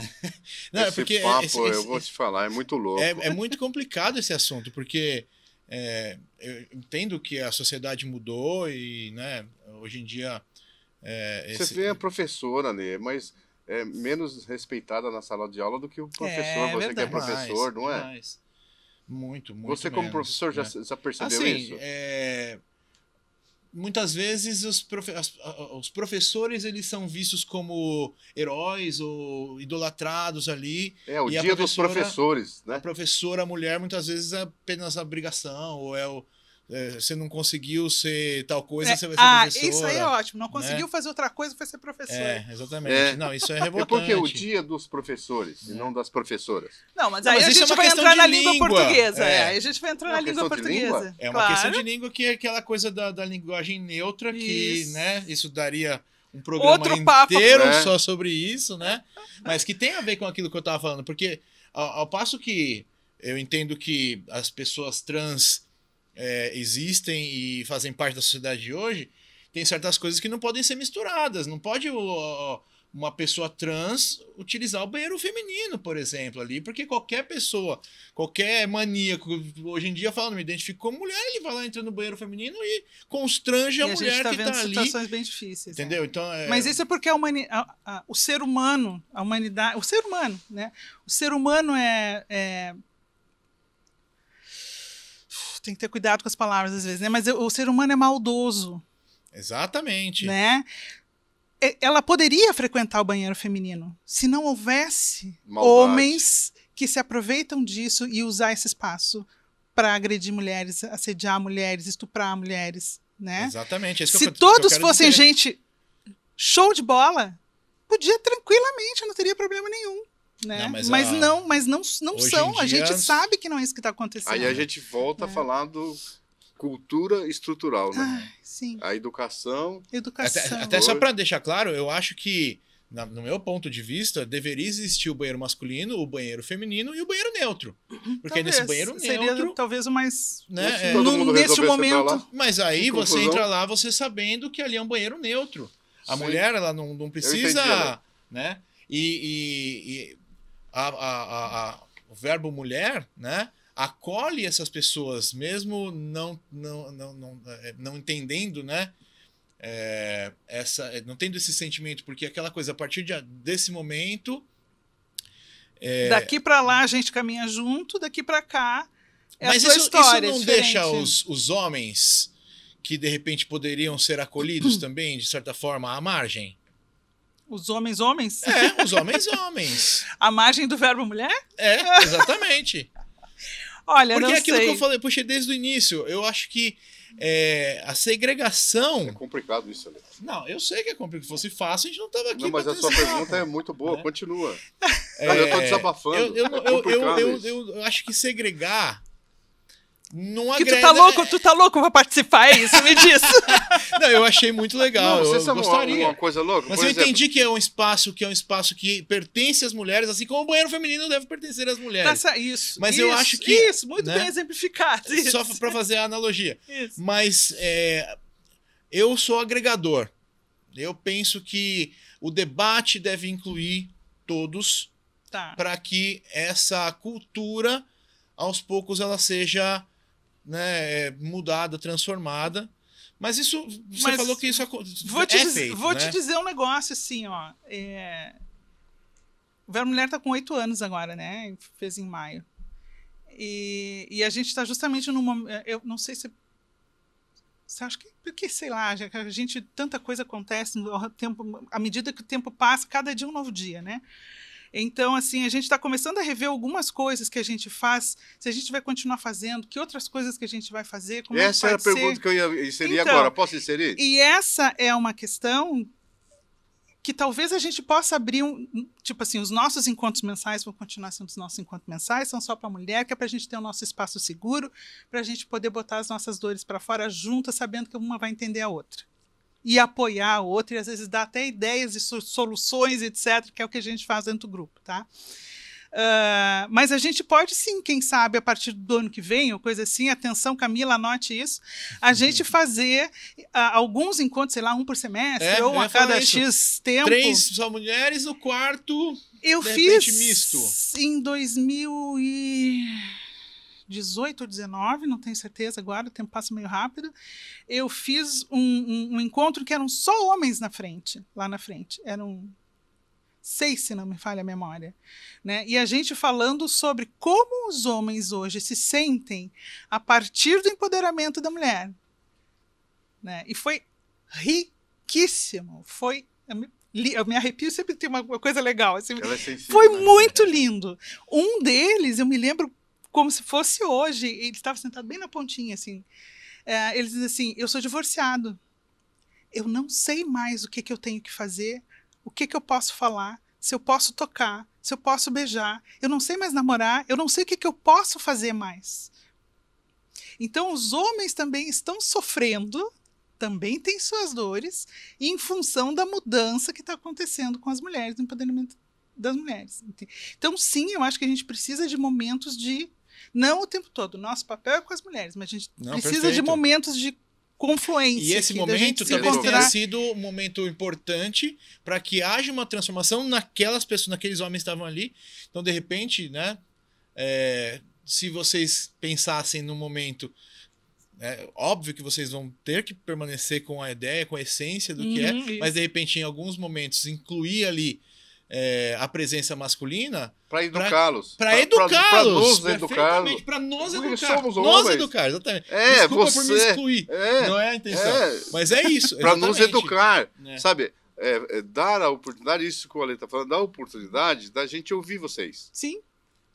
Não, esse porque papo, eu vou te falar, é muito louco. É muito complicado esse assunto, porque eu entendo que a sociedade mudou e, né, hoje em dia... Você vê a professora, né, mas é menos respeitada na sala de aula do que o professor. Você verdade. Que é professor, não é? Mais. Muito Você como menos, professor né? já percebeu assim, isso? Muitas vezes os professores eles são vistos como heróis ou idolatrados ali. O dia dos professores, né? A professora mulher muitas vezes é apenas a obrigação ou você não conseguiu ser tal coisa, você vai ser professora. Isso aí é ótimo. Não né? conseguiu fazer outra coisa, foi ser professora. Exatamente. Não, isso é É revoltante. porque é o dia dos professores e não das professoras. Não, mas Não, aí mas a isso é gente uma vai questão entrar de na língua língua. portuguesa. É. Aí a gente vai entrar É na uma língua questão de língua? portuguesa. É uma questão de língua que é aquela coisa da linguagem neutra, que, Isso. né, isso daria um programa Outro papo. inteiro É. só sobre isso, né? Mas que tem a ver com aquilo que eu tava falando, porque ao passo que eu entendo que as pessoas trans existem e fazem parte da sociedade de hoje, tem certas coisas que não podem ser misturadas. Não pode uma pessoa trans utilizar o banheiro feminino, por exemplo, ali, porque qualquer pessoa, qualquer maníaco, hoje em dia fala, não me identifico como mulher, ele vai lá, entra no banheiro feminino e constrange a mulher gente tá que vendo tá ali. situações bem difíceis. Entendeu? Então, Mas isso é porque o ser humano, a humanidade, o ser humano, né? O ser humano tem que ter cuidado com as palavras às vezes, né? Mas o ser humano é maldoso, Exatamente. né? Ela poderia frequentar o banheiro feminino se não houvesse Maldade. homens que se aproveitam disso e usar esse espaço para agredir mulheres, assediar mulheres, estuprar mulheres, né? Exatamente. É isso Se que eu todos quero fossem dizer. gente show de bola, podia tranquilamente, não teria problema nenhum. Né? Não, mas não hoje são. em A gente dia- sabe que não é isso que está acontecendo. Aí a gente volta a falar do cultura estrutural, né? Ai, sim. A educação. Educação. Até só para deixar claro, eu acho que, no meu ponto de vista, deveria existir o banheiro masculino, o banheiro feminino e o banheiro neutro. Porque nesse banheiro seria neutro, talvez o mais... né, Se todo mundo nesse resolvesse entrar momento... lá, mas aí Que você confusão. entra lá, você sabendo que ali é um banheiro neutro. A Sim. mulher, ela não entendi, precisa, Ale. né? E o verbo mulher, né? Acolhe essas pessoas, mesmo não entendendo, né? Não tendo esse sentimento, porque aquela coisa, a partir desse momento. Daqui para lá a gente caminha junto, daqui para cá é Mas a sua história. isso não diferente. deixa os homens que de repente poderiam ser acolhidos também, de certa forma, à margem? Os homens? Os homens. A margem do verbo mulher? Exatamente. Olha, Porque não é aquilo sei. que eu falei, puxei desde o início. Eu acho que a segregação. É complicado isso, Ale. Não, eu sei que é complicado. Se fosse fácil, a gente não tava aqui. Não, mas a batendo sua esse pergunta papo. é muito boa, continua. É, Cara, eu tô desabafando. É complicado isso. Eu acho que segregar não Que agrega. tu tá louco pra participar, é isso? Me diz. Não, eu achei muito legal. Não, você eu sabe gostaria. uma coisa louca? Mas Por eu exemplo, entendi que é um espaço que pertence às mulheres, assim como o banheiro feminino deve pertencer às mulheres. Isso. Mas isso, eu acho que, Isso, muito né, bem exemplificado. Isso. Só para fazer a analogia. Isso. Mas eu sou agregador. Eu penso que o debate deve incluir todos Tá. para que essa cultura, aos poucos, ela seja, né, mudada, transformada. Mas isso, você Mas falou que isso Vou feito, te né? dizer um negócio assim, ó. O Vera Mulher tá com 8 anos agora, né? Fez em maio. E a gente está justamente num momento. Eu não sei se. Você acha que. Porque, sei lá, a gente. Tanta coisa acontece no tempo, à medida que o tempo passa, cada dia é um novo dia, né? Então, assim, a gente está começando a rever algumas coisas que a gente faz, se a gente vai continuar fazendo, que outras coisas que a gente vai fazer, como essa era a pode pergunta ser. que eu ia inserir Então, agora. Posso inserir? E essa é uma questão que talvez a gente possa abrir tipo assim, os nossos encontros mensais vão continuar sendo os nossos encontros mensais, são só para mulher, que é para a gente ter o nosso espaço seguro, para a gente poder botar as nossas dores para fora juntas, sabendo que uma vai entender a outra. E apoiar a outra, e às vezes dar até ideias e soluções, etc., que é o que a gente faz dentro do grupo, tá? Mas a gente pode sim, quem sabe, a partir do ano que vem, ou coisa assim, atenção, Camila, anote isso, a gente fazer alguns encontros, sei lá, um por semestre, ou a cada X tempo. 3 só mulheres, o quarto, eu de fiz repente, misto. Em 2018 ou 19, não tenho certeza agora, o tempo passa meio rápido, eu fiz um encontro que eram só homens lá na frente, eram 6, se não me falha a memória, né? E a gente falando sobre como os homens hoje se sentem a partir do empoderamento da mulher, né? E foi riquíssimo, eu me arrepio, sempre tem uma coisa legal, assim, Ela é sensível, foi né? muito lindo. Um deles, eu me lembro como se fosse hoje, ele estava sentado bem na pontinha, assim, eles dizem assim, eu sou divorciado, eu não sei mais o que eu tenho que fazer, o que eu posso falar, se eu posso tocar, se eu posso beijar, eu não sei mais namorar, eu não sei o que eu posso fazer mais. Então, os homens também estão sofrendo, também têm suas dores, em função da mudança que está acontecendo com as mulheres, do empoderamento das mulheres. Então, sim, eu acho que a gente precisa de momentos de... Não o tempo todo, nosso papel é com as mulheres, mas a gente precisa de momentos de confluência. E esse momento talvez tenha sido um momento importante para que haja uma transformação naquelas pessoas, naqueles homens que estavam ali. Então, de repente, né, se vocês pensassem no momento, óbvio que vocês vão ter que permanecer com a ideia, com a essência do que isso. Mas de repente, em alguns momentos, incluir ali a presença masculina para educá-los. Para educá-los. Para nos educar. Para nos Porque educar. somos Nos homens. educar, exatamente. Desculpa por me excluir. Não é a intenção. Mas é isso. Para nos educar. Sabe? Dar a oportunidade, isso que o Ale está falando, dar a oportunidade da gente ouvir vocês. Sim.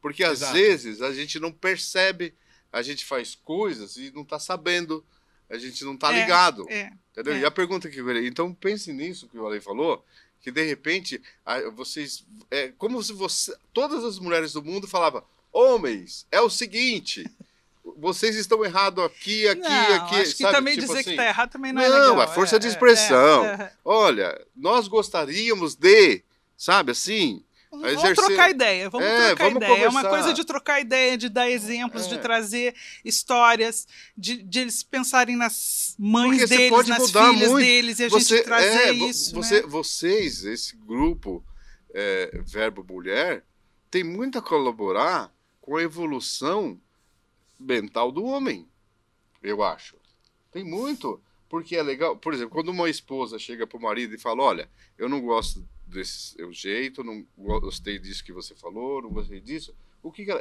Porque às vezes a gente não percebe, a gente faz coisas e não está sabendo, a gente não está ligado. Entendeu? E a pergunta que eu falei, então pense nisso que o Ale falou, que de repente vocês, como se todas as mulheres do mundo falavam, homens, é o seguinte, vocês estão errados aqui, aqui. Acho que sabe? também tipo dizer assim, que está errado também não é legal. Não, é força de expressão. Olha, nós gostaríamos de, sabe, assim... Vamos trocar ideia, vamos trocar ideia. Conversar. É uma coisa de trocar ideia, de dar exemplos, de trazer histórias, de eles pensarem nas mães deles, nas filhas deles, e a gente trazer isso. Vocês, esse grupo Verbo Mulher, tem muito a colaborar com a evolução mental do homem, eu acho. Tem muito, porque é legal. Por exemplo, quando uma esposa chega para o marido e fala, olha, eu não gosto desse seu jeito, não gostei disso que você falou, não gostei disso.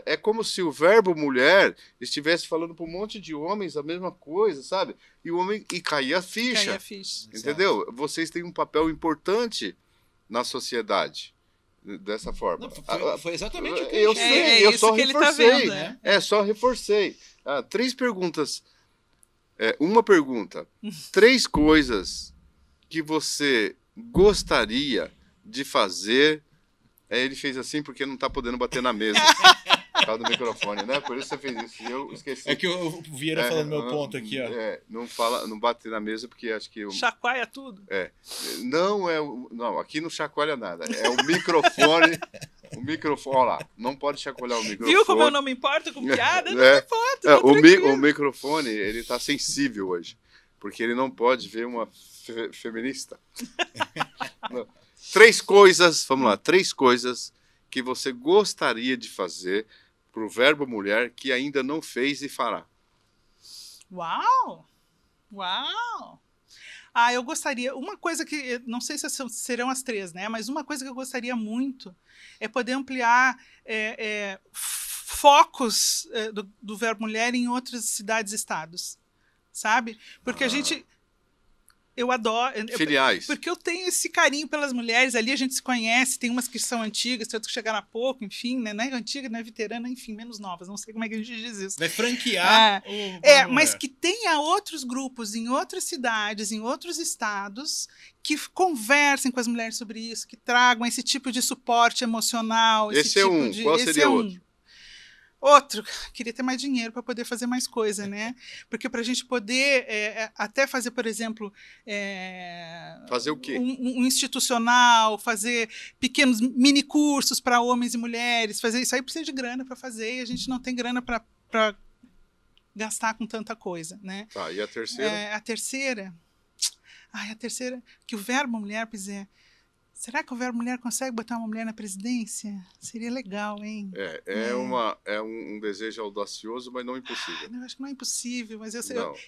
É como se o verbo mulher estivesse falando para um monte de homens a mesma coisa, sabe? E o homem caía a ficha. Caía a ficha. Entendeu? Exato. Vocês têm um papel importante na sociedade dessa forma. Não, foi exatamente o que eu sei, eu só reforcei. Ele tá vendo, só reforcei. 3 perguntas. Uma pergunta. 3 coisas que você gostaria de fazer. Ele fez assim porque não está podendo bater na mesa. Por causa do microfone, né? Por isso você fez isso. E eu esqueci. É que o Vieira falando meu ponto aqui, ó. Não bate na mesa porque acho que... Chacoalha tudo? Não, aqui não chacoalha nada. É o microfone. O microfone, olha lá. Não pode chacoalhar o microfone. Viu como eu não me importo com piada? Não me importo. O microfone, ele tá sensível hoje. Porque ele não pode ver uma feminista. 3 coisas, vamos lá, 3 coisas que você gostaria de fazer pro Verbo Mulher que ainda não fez e fará. Uau! Eu gostaria, uma coisa que, não sei se serão as 3, né? Mas uma coisa que eu gostaria muito é poder ampliar focos do Verbo Mulher em outras cidades e estados, sabe? Porque a gente... Eu adoro... Filiais. Porque eu tenho esse carinho pelas mulheres. Ali a gente se conhece, tem umas que são antigas, tem outras que chegaram há pouco, enfim, né? Não é antiga, não é veterana, enfim, menos novas. Não sei como é que a gente diz isso. Vai franquear. Mas que tenha outros grupos em outras cidades, em outros estados, que conversem com as mulheres sobre isso, que tragam esse tipo de suporte emocional. Esse é um. Qual seria outro? Outro, queria ter mais dinheiro para poder fazer mais coisa, né? Porque para a gente poder até fazer, por exemplo... fazer o quê? Um institucional, fazer pequenos mini cursos para homens e mulheres, fazer isso aí precisa de grana para fazer e a gente não tem grana para gastar com tanta coisa, né? Tá, e a terceira? A terceira, que o Verbo Mulher, pois será que o Verbo Mulher consegue botar uma mulher na presidência? Seria legal, hein? É um desejo audacioso, mas não impossível. Eu acho que não é impossível, mas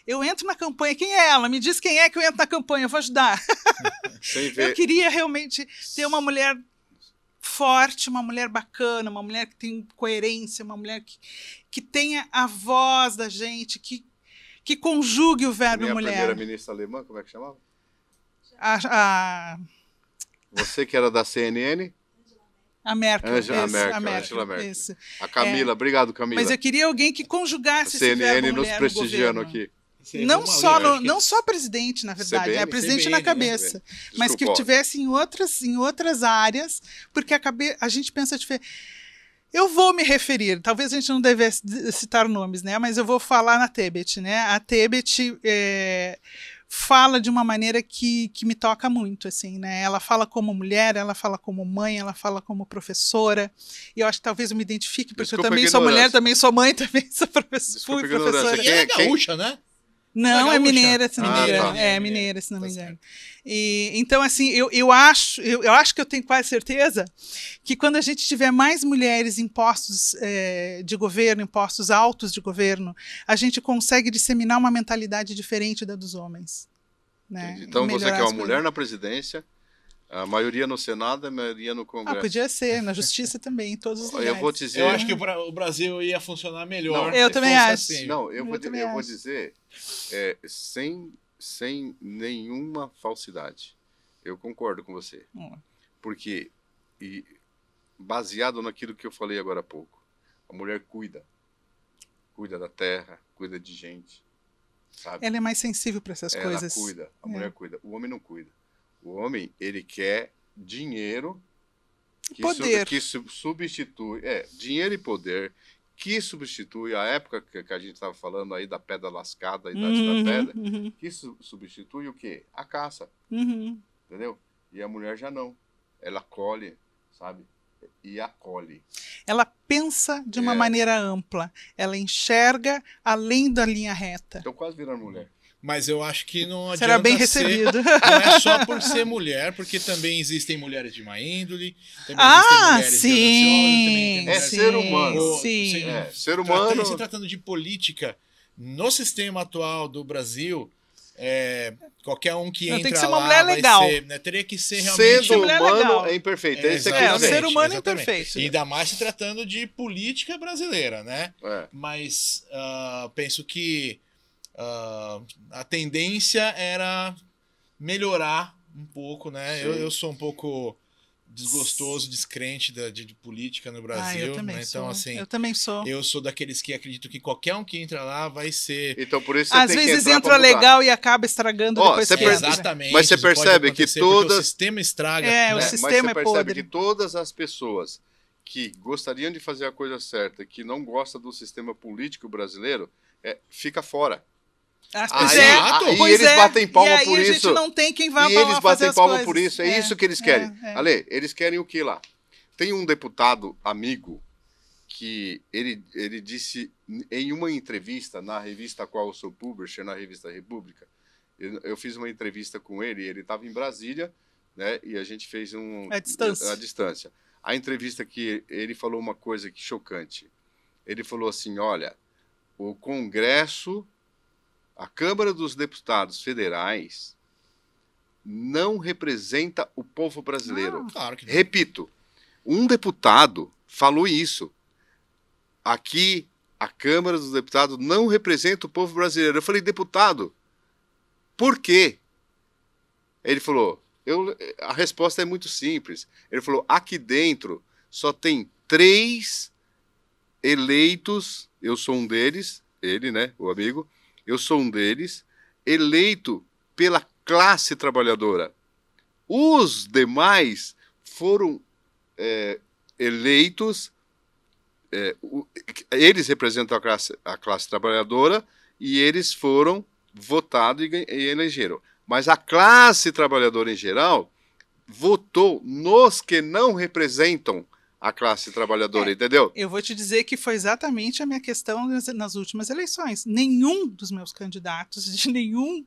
eu entro na campanha. Quem é ela? Me diz quem é que eu entro na campanha, eu vou ajudar. Sem ver. Eu queria realmente ter uma mulher forte, uma mulher bacana, uma mulher que tem coerência, uma mulher que tenha a voz da gente, que conjugue o verbo mulher. A primeira-ministra alemã, como é que chamava? Você que era da CNN? A Merkel. Angela Merkel. Isso. A Camila, obrigado, Camila. Mas eu queria alguém que conjugasse esse verbo mulher no governo. nos prestigiando aqui. Você errou uma letra, acho que não só presidente, na verdade, CBN, é presidente CBN, na né? cabeça, mas que Desculpa, ó. tivesse em outras áreas, porque a gente pensa diferente. Eu vou me referir, talvez a gente não devesse citar nomes, né? Mas eu vou falar na Tebet, né? A Tebet fala de uma maneira que me toca muito, assim, né? Ela fala como mulher, ela fala como mãe, ela fala como professora. E eu acho que talvez eu me identifique, porque Desculpa eu a também sou mulher, ignorância. também sou mãe, também sou Desculpa fui a ignorância. professora. E ela é gaúcha, né? Não, Gaúcha? é mineira, se não me Ah, engano. tá. É mineira, se não Tá me engano. certo. E, então, assim, eu acho que eu tenho quase certeza que quando a gente tiver mais mulheres em postos de governo, em postos altos de governo, a gente consegue disseminar uma mentalidade diferente da dos homens. Né? Entendi. Então E você melhorar quer uma as mulher coisas. na presidência, a maioria no Senado, a maioria no Ah, Congresso. podia ser, na justiça também, em todos os Eu lugares. vou dizer. Eu acho que o Brasil ia funcionar melhor. Não. Eu se também fosse acho. assim. Não, eu também vou acho. dizer sem nenhuma falsidade. Eu concordo com você. Porque, baseado naquilo que eu falei agora há pouco, a mulher cuida da terra, cuida de gente, sabe? Ela é mais sensível para essas Ela coisas. cuida, a mulher cuida. O homem não cuida. O homem, ele quer dinheiro Poder. que substitui, dinheiro e poder que substitui a época que a gente estava falando aí da pedra lascada, a idade da pedra, que substitui o quê? A caça, entendeu? E a mulher já não. Ela colhe, sabe? E acolhe. Ela pensa de uma maneira ampla. Ela enxerga além da linha reta. Estou quase virando mulher. Mas eu acho que não adianta Será bem ser, recebido. não é só por ser mulher, porque também existem mulheres de má índole, também existem mulheres sim, também tem mulheres... ser humano. Sim. Ser humano. Se tratando de política, no sistema atual do Brasil, qualquer um que entra tem que ser uma lá mulher vai legal. ser, né, teria que ser realmente... Sendo mulher humano legal. é imperfeito. É isso aqui. o ser humano é imperfeito. E ainda mais se tratando de política brasileira, né? Mas penso que a tendência era melhorar um pouco, né? Eu sou um pouco desgostoso, descrente de política no Brasil. Eu também né? sou. Então, assim, eu também sou. eu sou daqueles que acreditam que qualquer um que entra lá vai ser... Então, por isso você Às tem vezes que entrar entra pra mudar. legal e acaba estragando depois você que entra. Exatamente. Mas você isso pode percebe que acontecer, porque todas- o sistema estraga. É, o né? sistema Mas você é percebe podre. que todas as pessoas que gostariam de fazer a coisa certa, que não gostam do sistema político brasileiro, fica fora. Pois eles batem palma e aí por a isso. gente não tem quem vá E eles fazer batem as palma coisas. por isso. É isso que eles querem. é. Ale, eles querem o que lá? Tem um deputado amigo que ele disse em uma entrevista na revista a qual eu sou publisher, na revista República, eu fiz uma entrevista com ele estava em Brasília, né? E a gente fez À distância. A entrevista que ele falou uma coisa que chocante. Ele falou assim, olha, o Congresso, a Câmara dos Deputados Federais não representa o povo brasileiro. Claro que não. Repito, um deputado falou isso. Aqui, a Câmara dos Deputados não representa o povo brasileiro. Eu falei, deputado, por quê? Ele falou, a resposta é muito simples. Ele falou, aqui dentro só tem 3 eleitos, eu sou um deles, ele, né, o amigo, eu sou um deles, eleito pela classe trabalhadora. Os demais foram eleitos, eles representam a classe trabalhadora e eles foram votados e elegeram. Mas a classe trabalhadora em geral votou nos que não representam a classe trabalhadora, entendeu? Eu vou te dizer que foi exatamente a minha questão nas últimas eleições. Nenhum dos meus candidatos de nenhum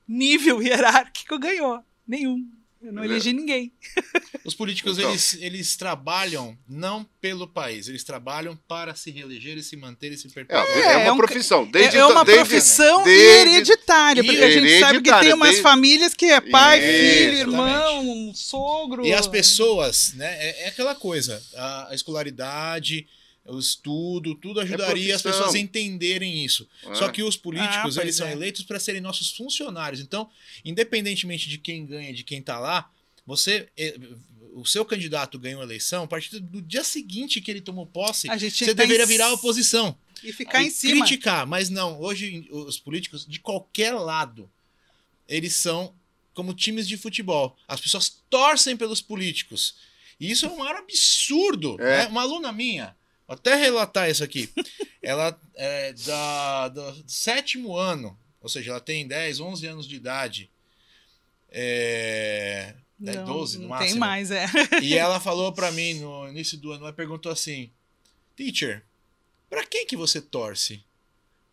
nível hierárquico ganhou. Nenhum. Eu não elegi ninguém. Os políticos, Então. eles trabalham não pelo país, eles trabalham para se reeleger e se manter e se perpetuar. É uma profissão. É uma profissão hereditária, porque a gente sabe que tem umas famílias que é pai, filho, irmão, sogro. E as pessoas, né? É aquela coisa, a escolaridade, o estudo, tudo ajudaria as pessoas a entenderem isso. Só que os políticos, eles são eleitos para serem nossos funcionários. Então, independentemente de quem ganha, de quem está lá, o seu candidato ganhou a eleição, a partir do dia seguinte que ele tomou posse, A gente você tinha que deveria tá virar oposição. E ficar E em cima. criticar, mas não. Hoje, os políticos, de qualquer lado, eles são como times de futebol. As pessoas torcem pelos políticos. E isso é um maior absurdo. Né? Uma aluna minha, vou até relatar isso aqui. Ela é do 7º ano, ou seja, ela tem 10, 11 anos de idade. 12 no máximo. Tem mais, E ela falou pra mim no início do ano, ela perguntou assim: Teacher, pra quem que você torce?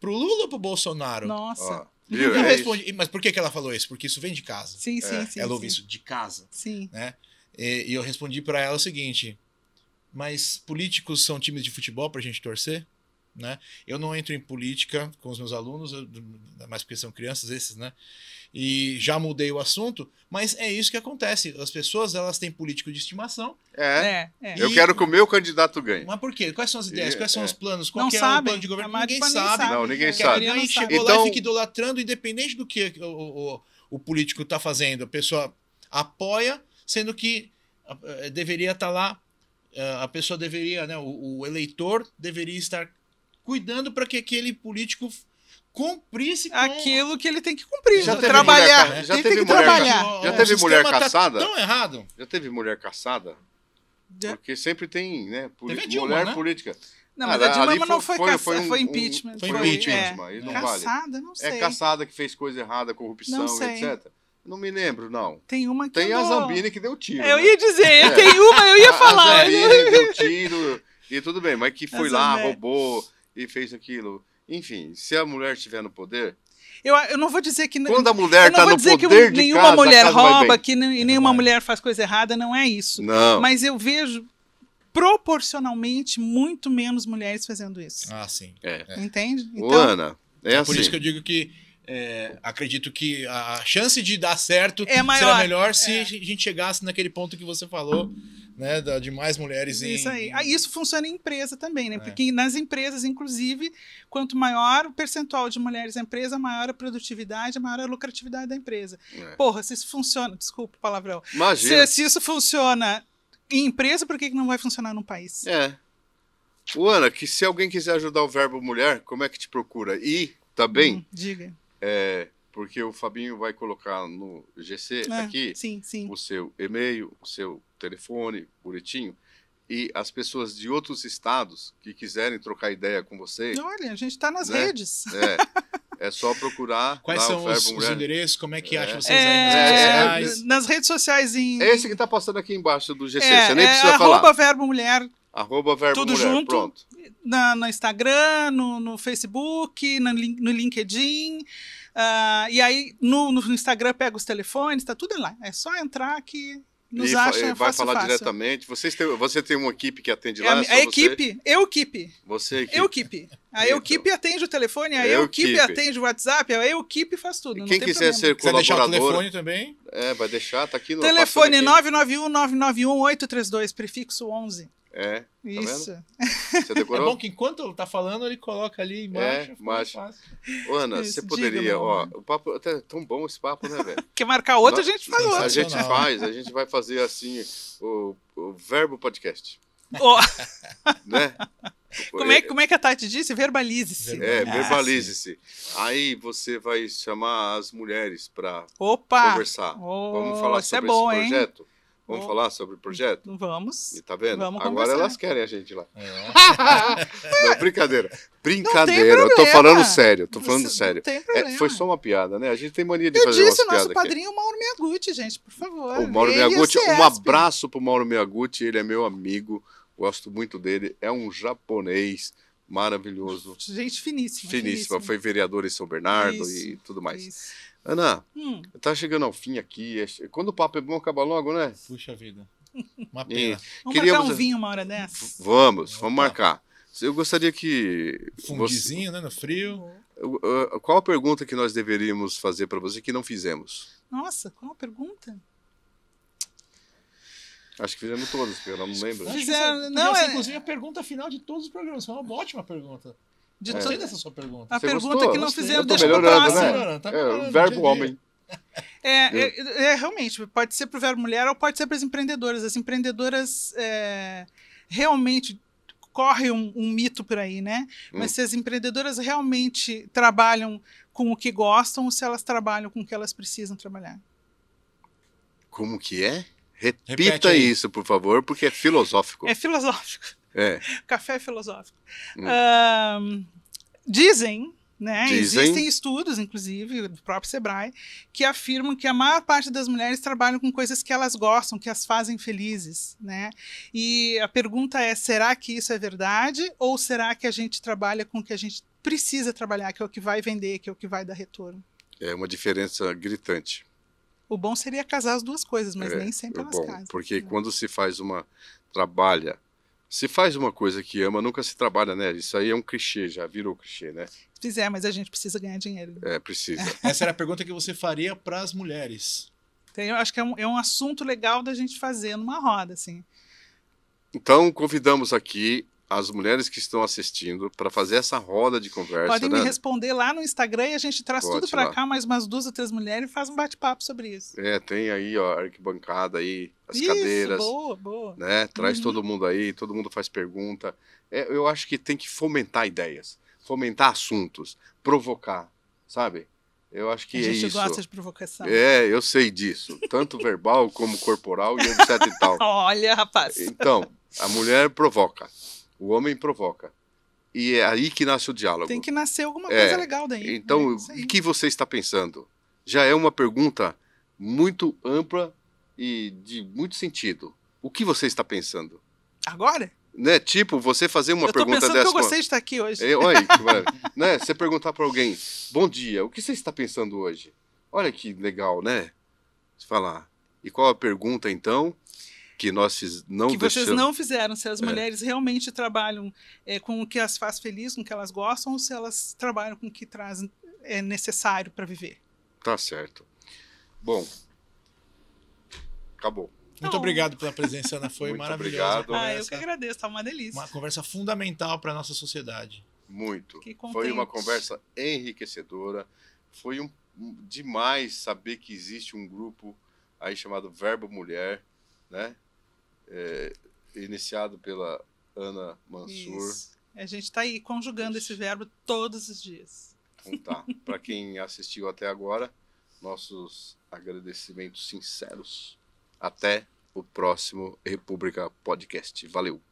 Pro Lula ou pro Bolsonaro? Nossa. Viu? Eu respondi, mas por que ela falou isso? Porque isso vem de casa. Sim. Ela ouve isso de casa. Sim. Né? E eu respondi pra ela o seguinte: mas políticos são times de futebol pra gente torcer? Né? Eu não entro em política com os meus alunos, mais porque são crianças esses, né? E já mudei o assunto, mas é isso que acontece. As pessoas, elas têm político de estimação. Eu quero que o meu candidato ganhe. Mas por quê? Quais são as ideias? Quais são os planos? Qual Não que é sabem. o plano de governo? A Ninguém maioria sabe. Não, ninguém Porque sabe. Ninguém chegou Então- lá e fica idolatrando, independente do que o político está fazendo. A pessoa apoia, sendo que deveria estar lá, a pessoa deveria, né, o eleitor deveria estar cuidando para que aquele político cumprisse com Aquilo que ele tem que cumprir. Já teve trabalhar. mulher- já Ele teve tem que mulher- trabalhar. já teve O mulher sistema caçada? Tá tão errado. Já teve mulher caçada? Já- Porque sempre tem, né? Teve a Dilma, mulher né? política. Não, mas a Dilma ali não foi caçada, foi impeachment. Foi impeachment, aí não vale. Caçada, não sei. É caçada que fez coisa errada, corrupção, Não sei. etc. Não me lembro, não. Tem uma que Tem a andou- Zambini que deu tiro. Eu né? ia dizer, tem uma, eu ia falar. A Zambini deu tiro e tudo bem, mas que foi A lá, Zambé. roubou e fez aquilo. Enfim, se a mulher estiver no poder... Eu não vou dizer que... Quando a eu mulher não está vou no dizer que poder de nenhuma casa, mulher a casa vai rouba, bem. que nenhuma mulher faz coisa errada, não é isso. Não. Mas eu vejo proporcionalmente muito menos mulheres fazendo isso. Ah, sim. Entende? Ô, Ana, é assim. Por isso que eu digo que acredito que a chance de dar certo É maior. será melhor se a gente chegasse naquele ponto que você falou, né, de mais mulheres em... Isso aí. Isso funciona em empresa também, né? Porque nas empresas, inclusive, quanto maior o percentual de mulheres na empresa, maior a produtividade, maior a lucratividade da empresa. Porra, se isso funciona, desculpa o palavrão. Imagina. Se isso funciona em empresa, por que não vai funcionar num país? Ô, Ana, que se alguém quiser ajudar o Verbo Mulher, como é que te procura? E também, Diga. porque o Fabinho vai colocar no GC aqui Sim. o seu e-mail, o seu telefone, bonitinho, e as pessoas de outros estados que quiserem trocar ideia com você, Olha, a gente está nas Né? redes. é só procurar Quais lá são o Verbo os Mulher. endereços? Como é que acha vocês aí nas redes sociais? Nas redes sociais É esse que está passando aqui embaixo do GC, É, você nem precisa @Verbo falar. Mulher, @Verbo tudo Mulher, junto. pronto. no Instagram, no Facebook, no LinkedIn. E aí no Instagram pega os telefones, tá tudo lá. É só entrar que nos acha vai fácil, falar fácil. diretamente. Você tem uma equipe que atende É lá? a equipe, Você A equipe atende o telefone, a equipe atende o WhatsApp, a equipe faz tudo. E não quem tem quiser problema. ser Quiser deixar o colaborador, telefone também? vai deixar, tá aqui no Telefone passando 991-991-832, prefixo 11. aqui. Isso. Você É decorou? bom que enquanto tá falando, ele coloca ali embaixo. fica mais fácil. Ô, Ana, Isso, você diga, poderia, meu amor. o papo é tão bom esse papo, né, velho? Quer marcar outro, a gente faz A outro. gente Sensacional. a gente vai fazer assim o Verbo Podcast, Ó, né? como é que a Tati disse? Verbalize-se. Verbalize-se. Aí você vai chamar as mulheres para Opa! conversar. Vamos falar isso é sobre bom, esse hein? projeto? Vamos falar sobre o projeto? Vamos. E tá vendo? Vamos Agora conversar. elas querem a gente lá. É. Não, brincadeira. tem Eu tô problema. falando sério, tô falando Não sério. tem problema. Foi só uma piada, né? A gente tem mania de Eu fazer disse umas o nosso piadas aqui. padrinho Mauro Miyaguchi, gente, por favor. O Mauro Ele e a Miyaguchi, um CESP. abraço pro Mauro Miyaguchi, ele é meu amigo, gosto muito dele, é um japonês maravilhoso, Gente finíssima. finíssima, foi vereador em São Bernardo Isso, e tudo mais. Isso. Ana, Hum, tá chegando ao fim aqui, quando o papo é bom, acaba logo, né? Puxa vida. Uma pena. vamos Queríamos- marcar um vinho uma hora dessa? Vamos Opa. marcar. Eu gostaria que... Fundizinho, né? No frio. Qual a pergunta que nós deveríamos fazer para você que não fizemos? Nossa, qual a pergunta? Acho que fizemos todas, porque eu não lembro. Acho que Fizeram- essa não, podia ser, é- inclusive, a pergunta final de todos os programas. Foi uma ótima pergunta. De Gostei to- dessa sua pergunta. A Você pergunta gostou? que não Gostei. fizeram, Eu tô deixa pro melhorando, próximo. né? Tá melhorando, Verbo dia a dia. homem. Realmente, pode ser para o verbo mulher ou pode ser para as empreendedoras. As empreendedoras realmente corre um mito por aí, né? Mas se as empreendedoras realmente trabalham com o que gostam ou se elas trabalham com o que elas precisam trabalhar. Como que é? Repete Repita aí. isso, por favor, porque é filosófico. É filosófico. É. Café é filosófico. Dizem, né? Existem estudos, inclusive, do próprio Sebrae, que afirmam que a maior parte das mulheres trabalham com coisas que elas gostam, que as fazem felizes, né? E a pergunta é, será que isso é verdade? Ou será que a gente trabalha com o que a gente precisa trabalhar, que é o que vai vender, que é o que vai dar retorno? É uma diferença gritante. O bom seria casar as duas coisas, mas nem sempre elas casam. Porque quando se faz se faz uma coisa que ama, nunca se trabalha, né? Isso aí é um clichê, já virou clichê, né? Pois é, mas a gente precisa ganhar dinheiro. Precisa. Essa era a pergunta que você faria para as mulheres. Então, eu acho que é um assunto legal da gente fazer numa roda, assim. Então, convidamos aqui as mulheres que estão assistindo para fazer essa roda de conversa. Podem me responder lá no Instagram e a gente traz tudo para lá. cá, mais umas 2 ou 3 mulheres e faz um bate-papo sobre isso. Tem aí, ó, a arquibancada aí, as cadeiras. Boa. Né? Traz todo mundo aí, todo mundo faz pergunta. Eu acho que tem que fomentar ideias, fomentar assuntos, provocar, sabe? Eu acho que é isso. A gente gosta de provocação. Eu sei disso, tanto verbal como corporal e etc e tal. Olha, rapaz. Então, a mulher provoca, o homem provoca. E é aí que nasce o diálogo. Tem que nascer alguma coisa legal daí. Então, o que você está pensando? Já é uma pergunta muito ampla e de muito sentido. O que você está pensando? Agora? Né? Tipo, você fazer uma pergunta dessa... Eu tô pensando que eu gostei de estar aqui hoje. Olha, né? Você perguntar para alguém, bom dia, o que você está pensando hoje? Olha que legal, né? Você falar, e qual a pergunta, então, que nós não deixamos... vocês não fizeram, se as mulheres realmente trabalham com o que as faz feliz, com o que elas gostam, ou se elas trabalham com o que é necessário para viver. Tá certo. Bom, acabou. Muito obrigado pela presença, Ana. Foi maravilhosa. Obrigado. Eu que agradeço, tá uma delícia. Uma conversa fundamental para a nossa sociedade. Muito. Que contente. Foi uma conversa enriquecedora. Foi demais saber que existe um grupo aí chamado Verbo Mulher, né? Iniciado pela Ana Mansur. Isso. A gente está aí conjugando esse verbo todos os dias. Então tá. Para quem assistiu até agora, nossos agradecimentos sinceros. Até o próximo República Podcast. Valeu!